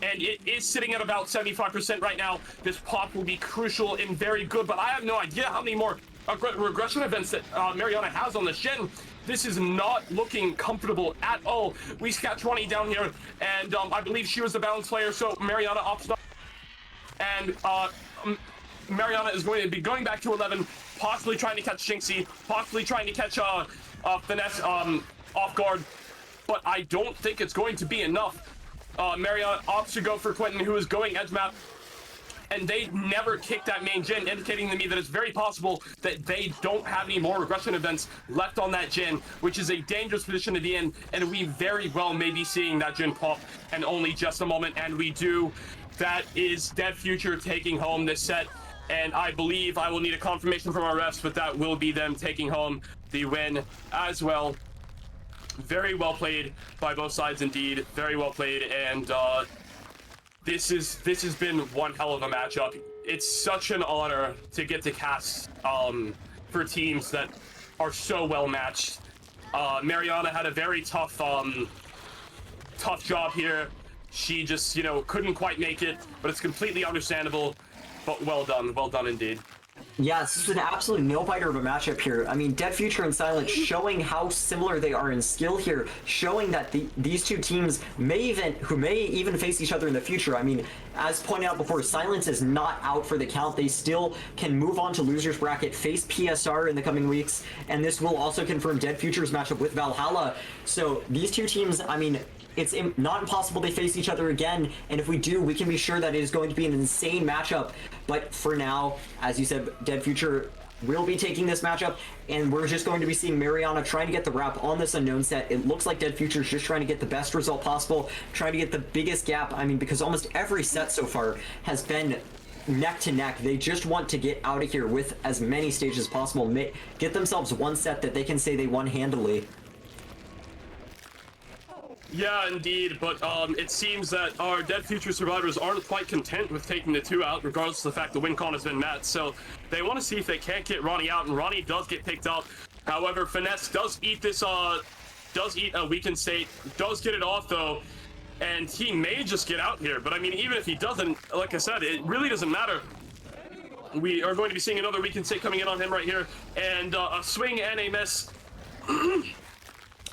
and it is sitting at about 75% right now. This pop will be crucial and very good, but I have no idea how many more regression events that Mariana has on this gen. This is not looking comfortable at all. We catch Ronnie down here, and I believe she was the balance player, so Mariana opts not. And Mariana is going to be going back to 11, possibly trying to catch Jinxie, possibly trying to catch Finesse off guard, but I don't think it's going to be enough. Mariana opts to go for Quentin, who is going edge map, and they never kick that main gen, indicating to me that it's very possible that they don't have any more regression events left on that gen, which is a dangerous position to be in, and we very well may be seeing that gen pop in only just a moment, and we do. That is Dead Future taking home this set. And I believe I will need a confirmation from our refs, but that will be them taking home the win as well. Very well played by both sides indeed. Very well played, and this has been one hell of a matchup. It's such an honor to get to cast for teams that are so well matched. Mariana had a very tough job here. She just, you know, couldn't quite make it, but it's completely understandable. But well done indeed. Yeah, this is an absolute nail-biter of a matchup here. I mean, Dead Future and Silent showing how similar they are in skill here, showing that these two teams may even face each other in the future. I mean, as pointed out before, Silence is not out for the count. They still can move on to losers bracket, face PSR in the coming weeks, and this will also confirm Dead Future's matchup with Valhalla. So these two teams, I mean, it's not impossible they face each other again, and if we do, we can be sure that it is going to be an insane matchup. But for now, as you said, Dead Future will be taking this matchup, and we're just going to be seeing Mariana trying to get the wrap on this unknown set. It looks like Dead Future is just trying to get the best result possible, trying to get the biggest gap. I mean, because almost every set so far has been neck to neck. They just want to get out of here with as many stages as possible, get themselves one set that they can say they won handily. Yeah, indeed, but it seems that our Dead Future survivors aren't quite content with taking the 2 out, regardless of the fact the win con has been met. So they want to see if they can't get Ronnie out, and Ronnie does get picked up. However, Finesse does eat this, does eat a weakened state, does get it off though, and he may just get out here. But I mean, even if he doesn't, like I said, it really doesn't matter. We are going to be seeing another weakened state coming in on him right here, and a swing and a miss.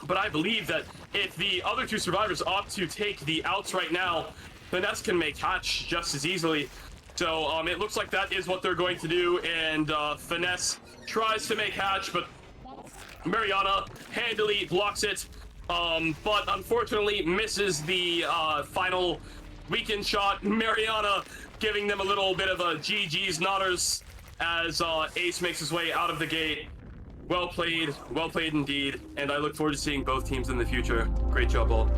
But I believe that if the other 2 survivors opt to take the outs right now, Finesse can make hatch just as easily. So it looks like that is what they're going to do, and Finesse tries to make hatch, but Mariana handily blocks it, but unfortunately misses the final weekend shot. Mariana giving them a little bit of a GG's nodders as Ace makes his way out of the gate. Well played indeed, and I look forward to seeing both teams in the future. Great job, all.